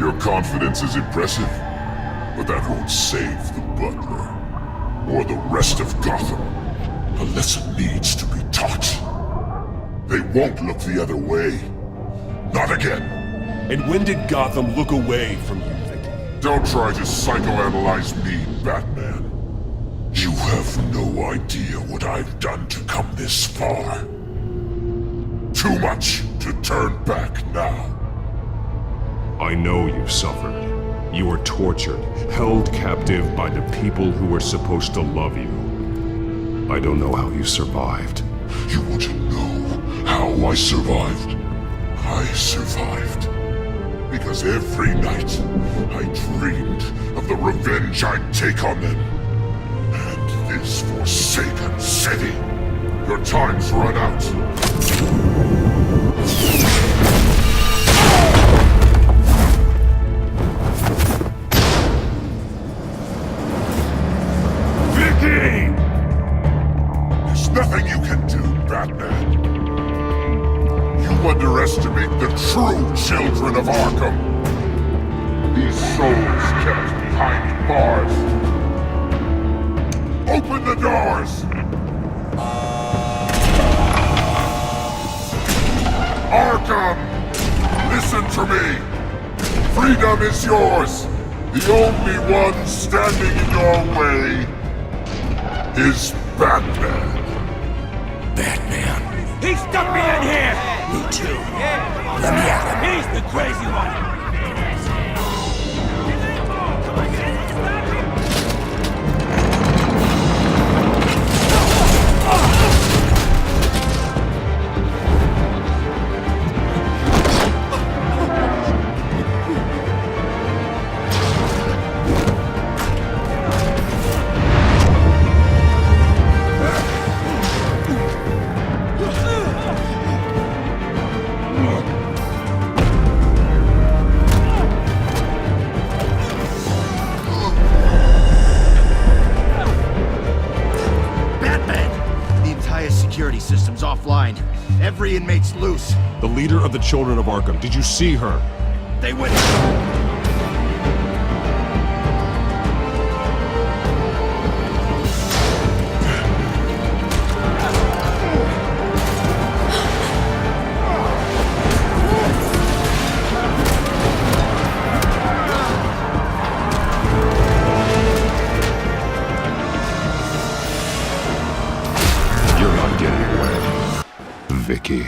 Your confidence is impressive, but that won't save the butler, or the rest of Gotham. A lesson needs to be taught. They won't look the other way. Not again. And when did Gotham look away from you, Vicky? Don't try to psychoanalyze me, Batman. You have no idea what I've done to come this far. Too much to turn back now. I know you suffered. You were tortured, held captive by the people who were supposed to love you. I don't know how you survived. You want to know how I survived? I survived because every night I dreamed of the revenge I'd take on them. And this forsaken city. Your time's run out. There's nothing you can do, Batman. You underestimate the true children of Arkham. These souls kept behind bars. Open the doors! Arkham! Listen to me! Freedom is yours! The only one standing in your way is Batman. Batman. He stuck me in here! Me too. Let me at him. He's the crazy one! system's offline. Every inmate's loose. The leader of the Children of Arkham, did you see her? They went... Vicky.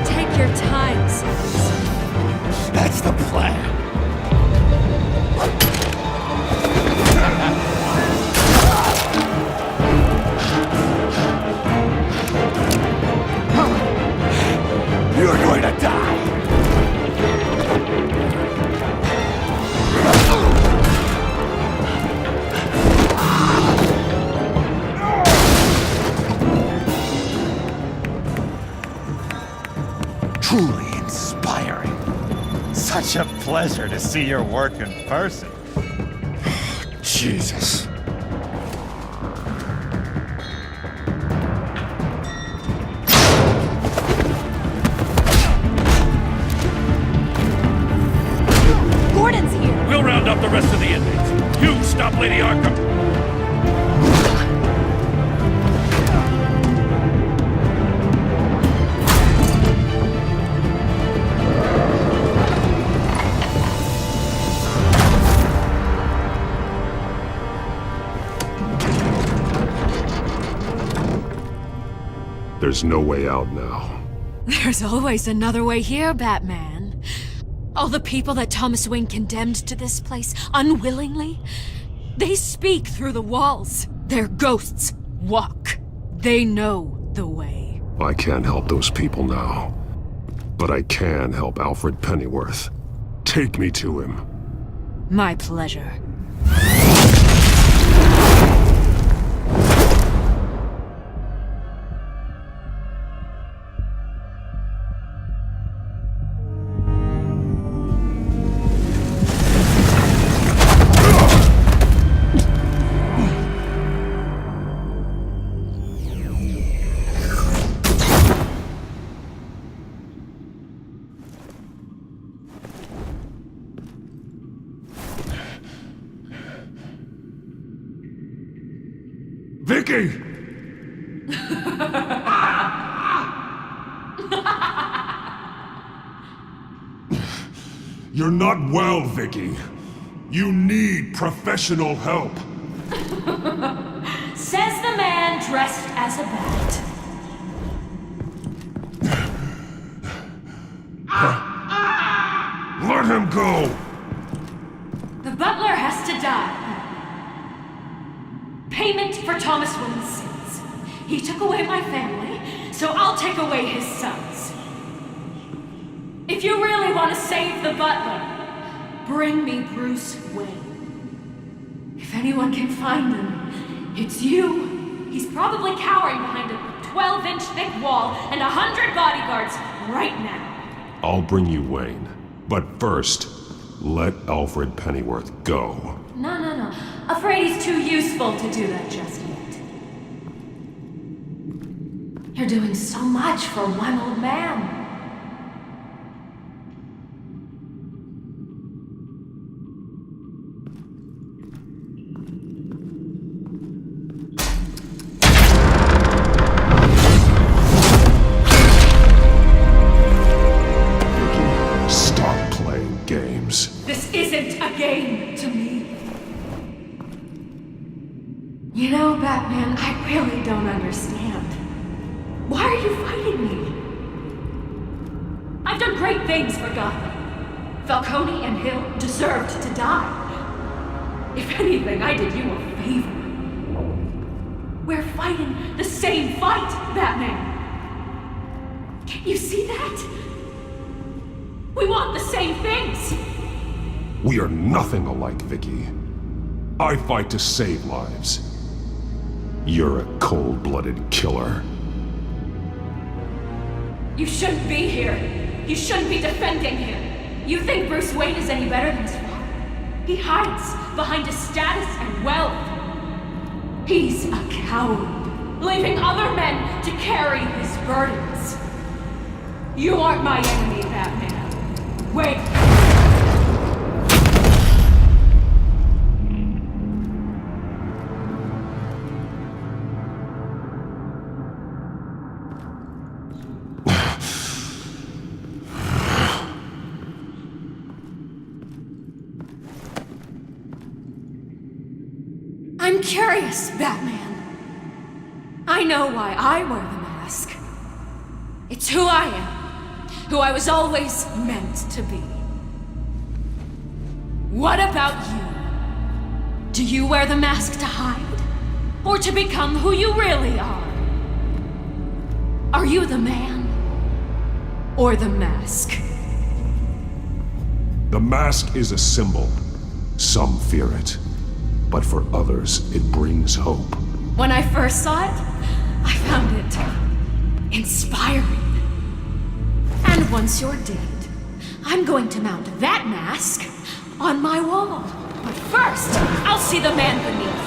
Take your time, Sims. That's the plan. You're going to die. Truly inspiring. Such a pleasure to see your work in person. Jesus. Gordon's here! We'll round up the rest of the inmates. You stop Lady Arkham! There's no way out now. There's always another way here, Batman. All the people that Thomas Wayne condemned to this place unwillingly, they speak through the walls. Their ghosts walk. They know the way. I can't help those people now. But I can help Alfred Pennyworth. Take me to him. My pleasure. Vicky! You're not well, Vicky. You need professional help. Says the man dressed as a bat. Let him go! The butler has to die. Payment for Thomas Wayne's sins. He took away my family, so I'll take away his sons. If you really want to save the butler, bring me Bruce Wayne. If anyone can find him, it's you. He's probably cowering behind a 12-inch thick wall and 100 bodyguards right now. I'll bring you Wayne. But first, let Alfred Pennyworth go. No. Afraid he's too useful to do that just yet. You're doing so much for one old man. Stop playing games. This isn't a game to me. You know, Batman, I really don't understand. Why are you fighting me? I've done great things for Gotham. Falcone and Hill deserved to die. If anything, I did you a favor. We're fighting the same fight, Batman. Can't you see that? We want the same things. We are nothing alike, Vicky. I fight to save lives. You're a cold-blooded killer. You shouldn't be here. You shouldn't be defending him. You think Bruce Wayne is any better than his father? He hides behind his status and wealth. He's a coward, leaving other men to carry his burdens. You aren't my enemy, Batman. Wait. I'm curious, Batman. I know why I wear the mask. It's who I am, who I was always meant to be. What about you? Do you wear the mask to hide? Or to become who you really are? Are you the man? Or the mask? The mask is a symbol. Some fear it. But for others, it brings hope. When I first saw it, I found it inspiring. And once you're dead, I'm going to mount that mask on my wall. But first, I'll see the man beneath.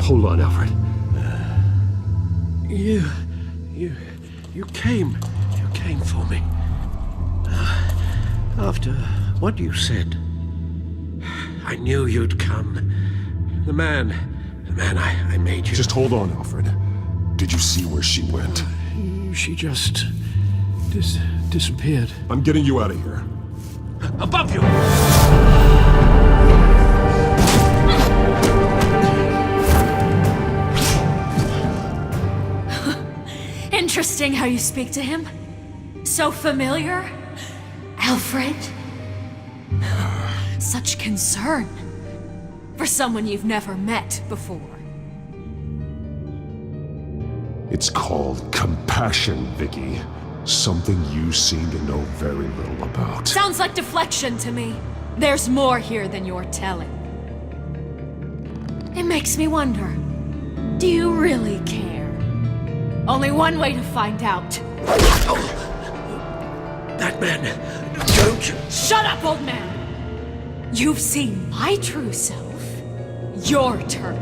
Hold on, Alfred. You came for me. After what you said, I knew you'd come. The man I made you. Just hold on, Alfred. Did you see where she went? She just disappeared. I'm getting you out of here. Above you! Interesting how you speak to him. So familiar. Alfred. Such concern. For someone you've never met before. It's called compassion, Vicky. Something you seem to know very little about. Sounds like deflection to me. There's more here than you're telling. It makes me wonder, do you really care? Only one way to find out. Batman, don't you... Shut up, old man! You've seen my true self. Your turn.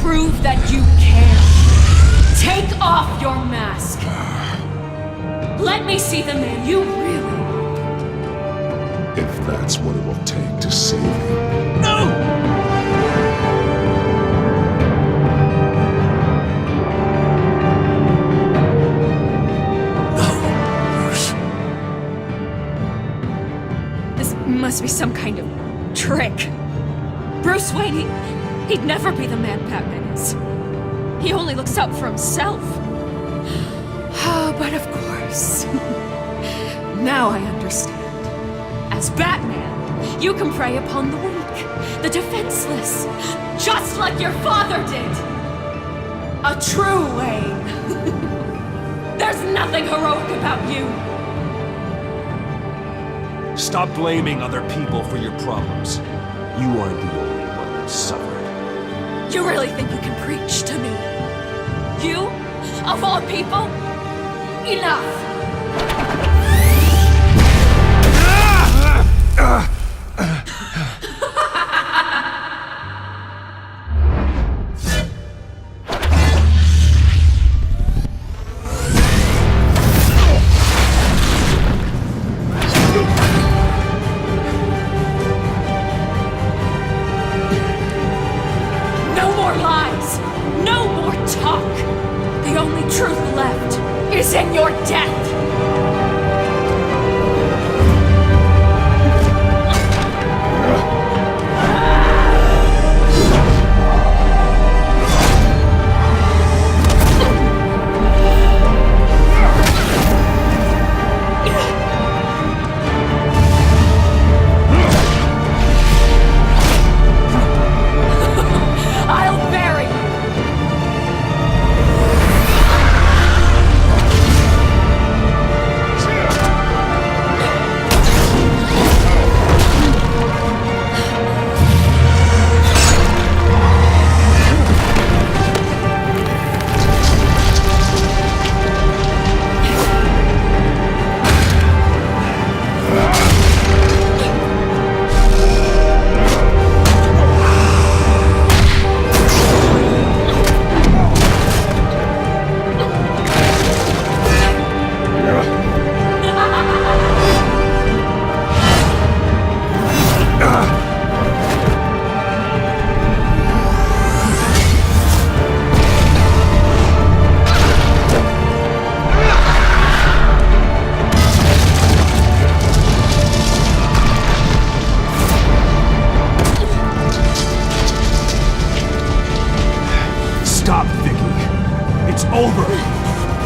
Prove that you care. Take off your mask. Let me see the man you really are. If that's what it will take to save you. No! Must be some kind of trick. Bruce Wayne, he'd never be the man Batman is. He only looks out for himself. But of course. Now I understand. As Batman, you can prey upon the weak, the defenseless, just like your father did. A true Wayne. There's nothing heroic about you. Stop blaming other people for your problems. You aren't the only one that suffered. You really think you can preach to me? You? Of all people? Enough! In your death!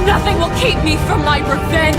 Nothing will keep me from my revenge!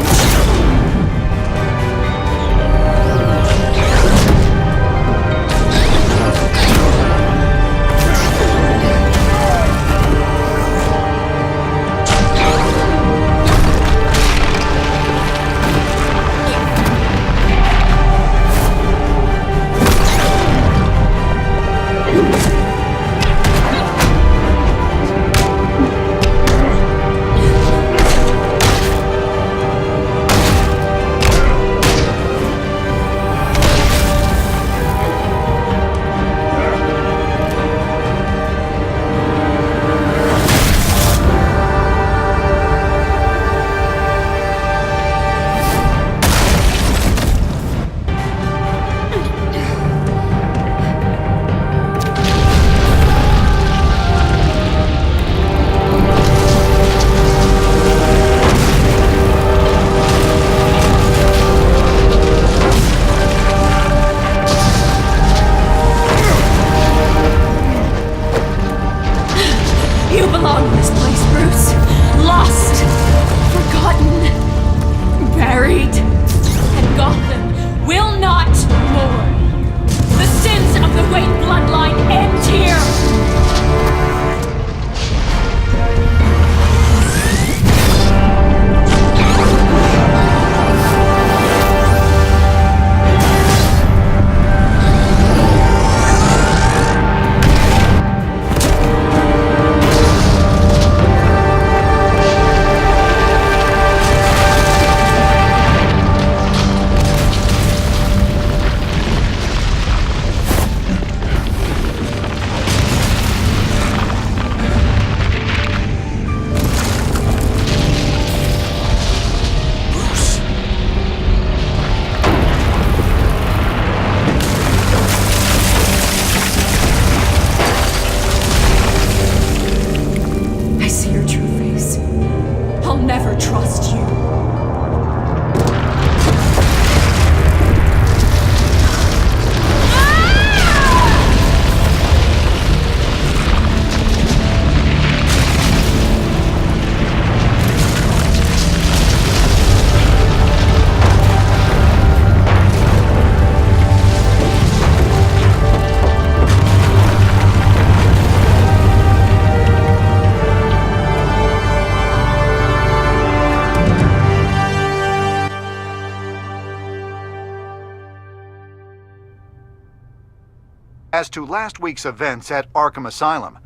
As to last week's events at Arkham Asylum,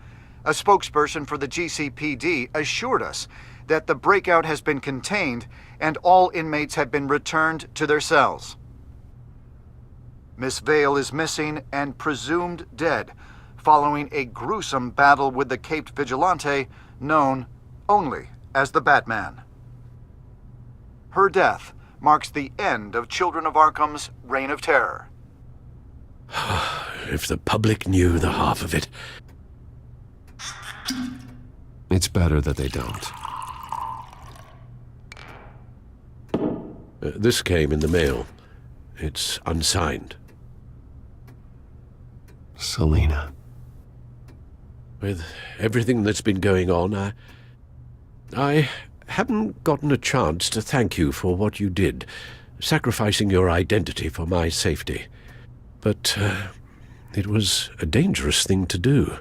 a spokesperson for the GCPD assured us that the breakout has been contained and all inmates have been returned to their cells. Miss Vale is missing and presumed dead following a gruesome battle with the caped vigilante known only as the Batman. Her death marks the end of Children of Arkham's reign of terror. If the public knew the half of it. It's better that they don't. This came in the mail. It's unsigned. Selina. With everything that's been going on, I haven't gotten a chance to thank you for what you did, sacrificing your identity for my safety. But it was a dangerous thing to do.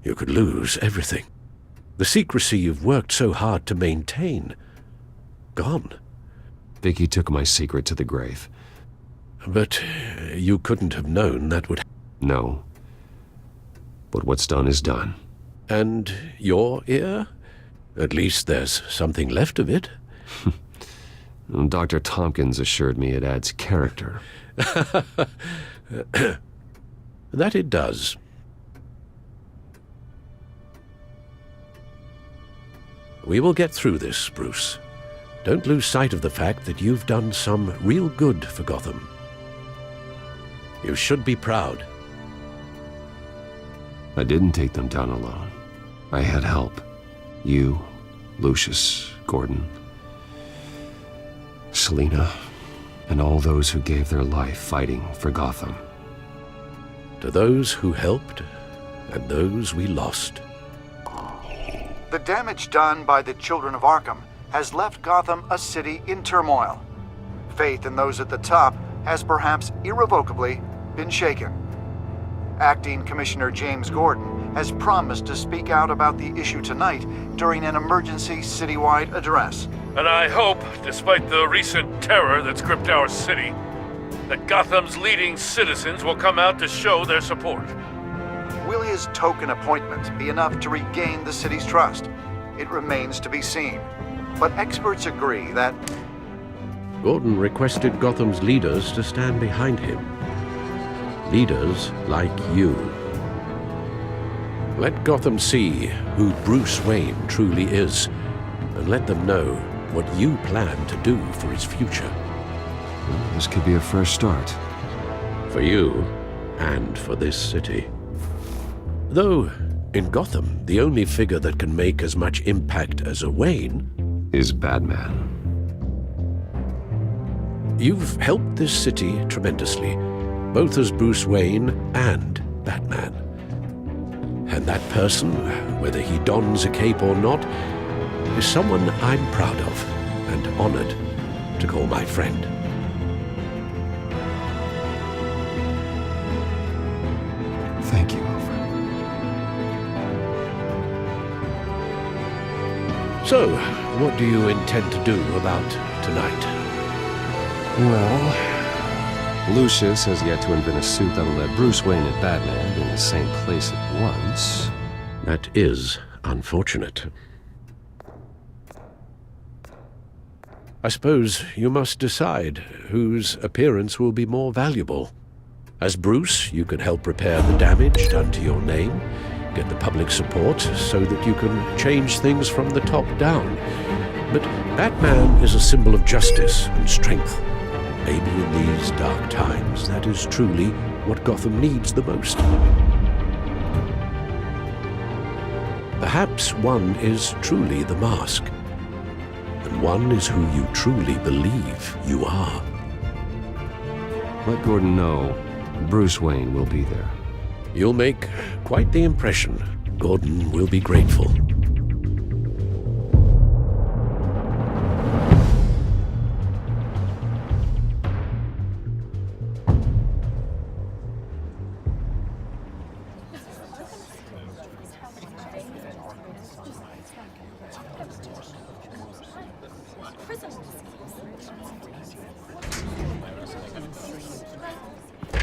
You could lose everything. The secrecy you've worked so hard to maintain. Gone. Vicky took my secret to the grave. But you couldn't have known that would... No. But what's done is done. And your ear? At least there's something left of it. Dr. Tompkins assured me it adds character. That it does. We will get through this, Bruce. Don't lose sight of the fact that you've done some real good for Gotham. You should be proud. I didn't take them down alone. I had help. You, Lucius, Gordon, Selina, and all those who gave their life fighting for Gotham. To those who helped, and those we lost. The damage done by the Children of Arkham has left Gotham a city in turmoil. Faith in those at the top has perhaps irrevocably been shaken. Acting Commissioner James Gordon has promised to speak out about the issue tonight during an emergency citywide address. And I hope, despite the recent terror that's gripped our city, that Gotham's leading citizens will come out to show their support. Will his token appointment be enough to regain the city's trust? It remains to be seen. But experts agree that... Gordon requested Gotham's leaders to stand behind him. Leaders like you. Let Gotham see who Bruce Wayne truly is, and let them know what you plan to do for his future. Well, this could be a fresh start. For you, and for this city. Though, in Gotham, the only figure that can make as much impact as a Wayne is Batman. You've helped this city tremendously, both as Bruce Wayne and Batman. And that person, whether he dons a cape or not, is someone I'm proud of and honored to call my friend. Thank you, Alfred. So, what do you intend to do about tonight? Well, Lucius has yet to invent a suit that'll let Bruce Wayne and Batman be in the same place at once. That is unfortunate. I suppose you must decide whose appearance will be more valuable. As Bruce, you can help repair the damage done to your name, get the public support so that you can change things from the top down. But Batman is a symbol of justice and strength. Maybe in these dark times, that is truly what Gotham needs the most. Perhaps one is truly the mask, and one is who you truly believe you are. Let Gordon know Bruce Wayne will be there. You'll make quite the impression. Gordon will be grateful.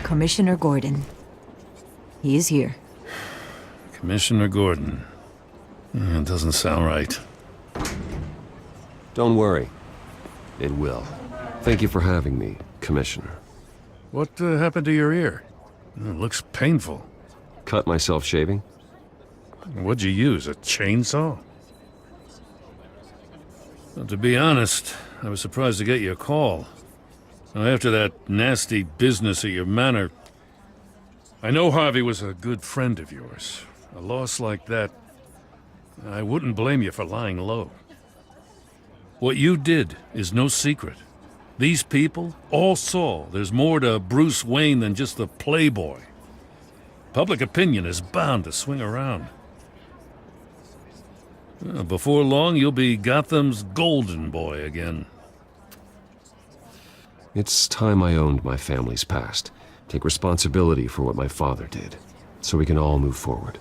Commissioner Gordon, He is here. Commissioner Gordon. It doesn't sound right. Don't worry. It will. Thank you for having me, Commissioner. What happened to your ear? It looks painful. Cut myself shaving? What'd you use, a chainsaw? Well, to be honest, I was surprised to get your call. Now, after that nasty business at your manor, I know Harvey was a good friend of yours. A loss like that, I wouldn't blame you for lying low. What you did is no secret. These people all saw there's more to Bruce Wayne than just the playboy. Public opinion is bound to swing around. Before long, you'll be Gotham's golden boy again. It's time I owned my family's past. Take responsibility for what my father did, so we can all move forward.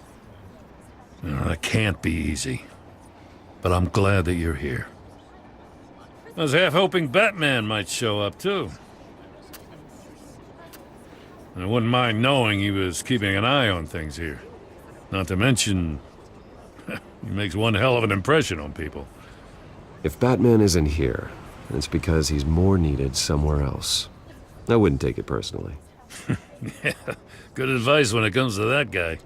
That can't be easy. But I'm glad that you're here. I was half hoping Batman might show up, too. I wouldn't mind knowing he was keeping an eye on things here. Not to mention, he makes one hell of an impression on people. If Batman isn't here, it's because he's more needed somewhere else. I wouldn't take it personally. Yeah, good advice when it comes to that guy.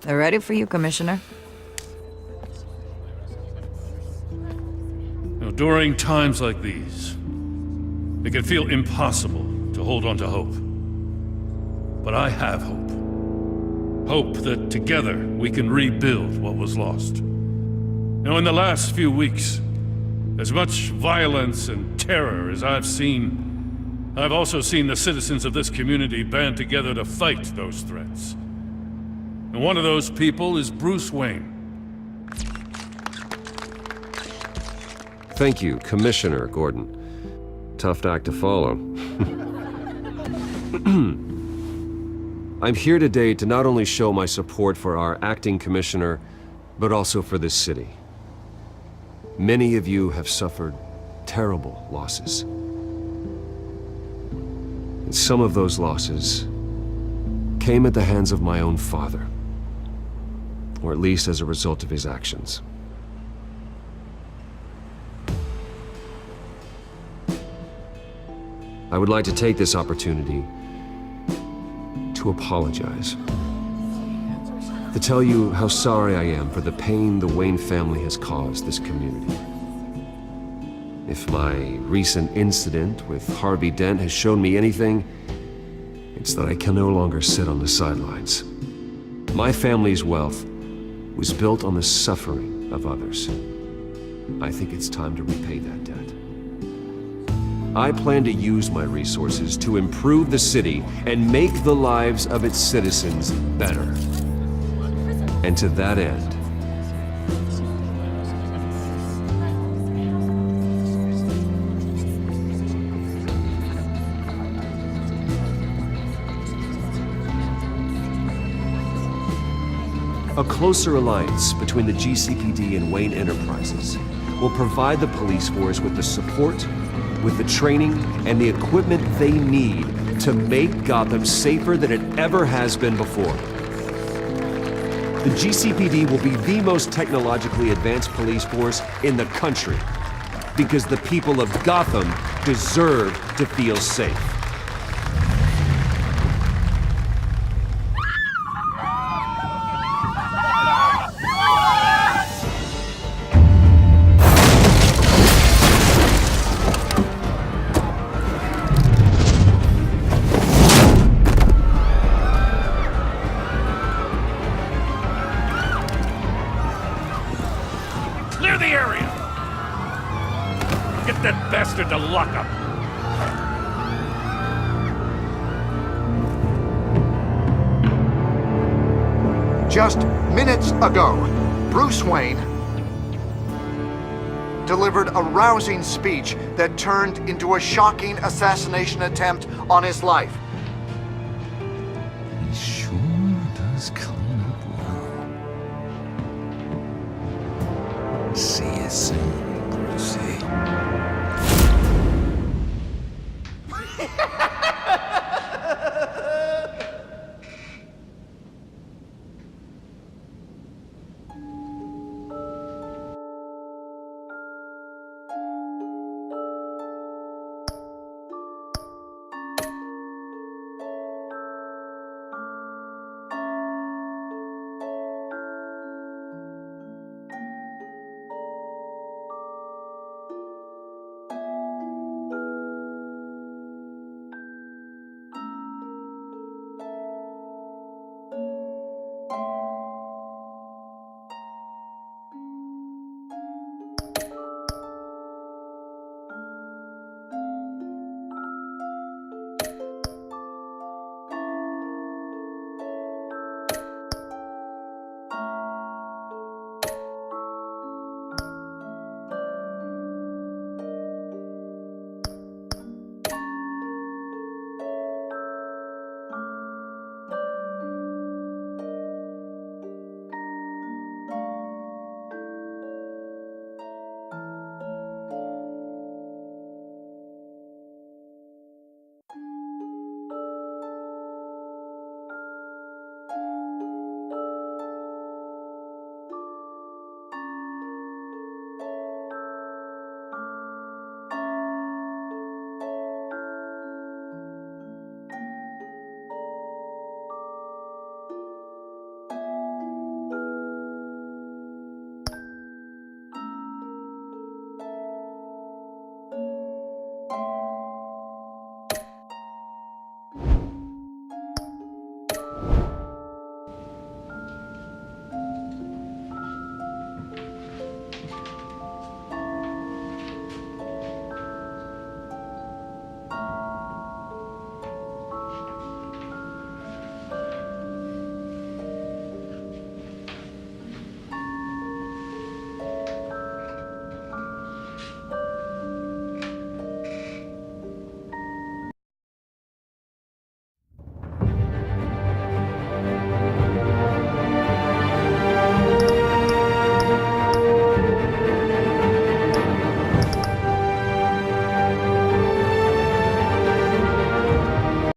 They're ready for you, Commissioner. During times like these, it can feel impossible to hold on to hope. But I have hope. Hope that together we can rebuild what was lost. Now, in the last few weeks, as much violence and terror as I've seen, I've also seen the citizens of this community band together to fight those threats. And one of those people is Bruce Wayne. Thank you, Commissioner Gordon. Tough act to follow. I'm here today to not only show my support for our acting commissioner, but also for this city. Many of you have suffered terrible losses. And some of those losses came at the hands of my own father, or at least as a result of his actions. I would like to take this opportunity to apologize. To tell you how sorry I am for the pain the Wayne family has caused this community. If my recent incident with Harvey Dent has shown me anything, it's that I can no longer sit on the sidelines. My family's wealth was built on the suffering of others. I think it's time to repay that debt. I plan to use my resources to improve the city and make the lives of its citizens better. And to that end, a closer alliance between the GCPD and Wayne Enterprises will provide the police force with the support, with the training, and the equipment they need to make Gotham safer than it ever has been before. The GCPD will be the most technologically advanced police force in the country, because the people of Gotham deserve to feel safe. Clear the area! Get that bastard to lock up! Just minutes ago, Bruce Wayne delivered a rousing speech that turned into a shocking assassination attempt on his life. He sure does clean up well. See you soon, Brucey.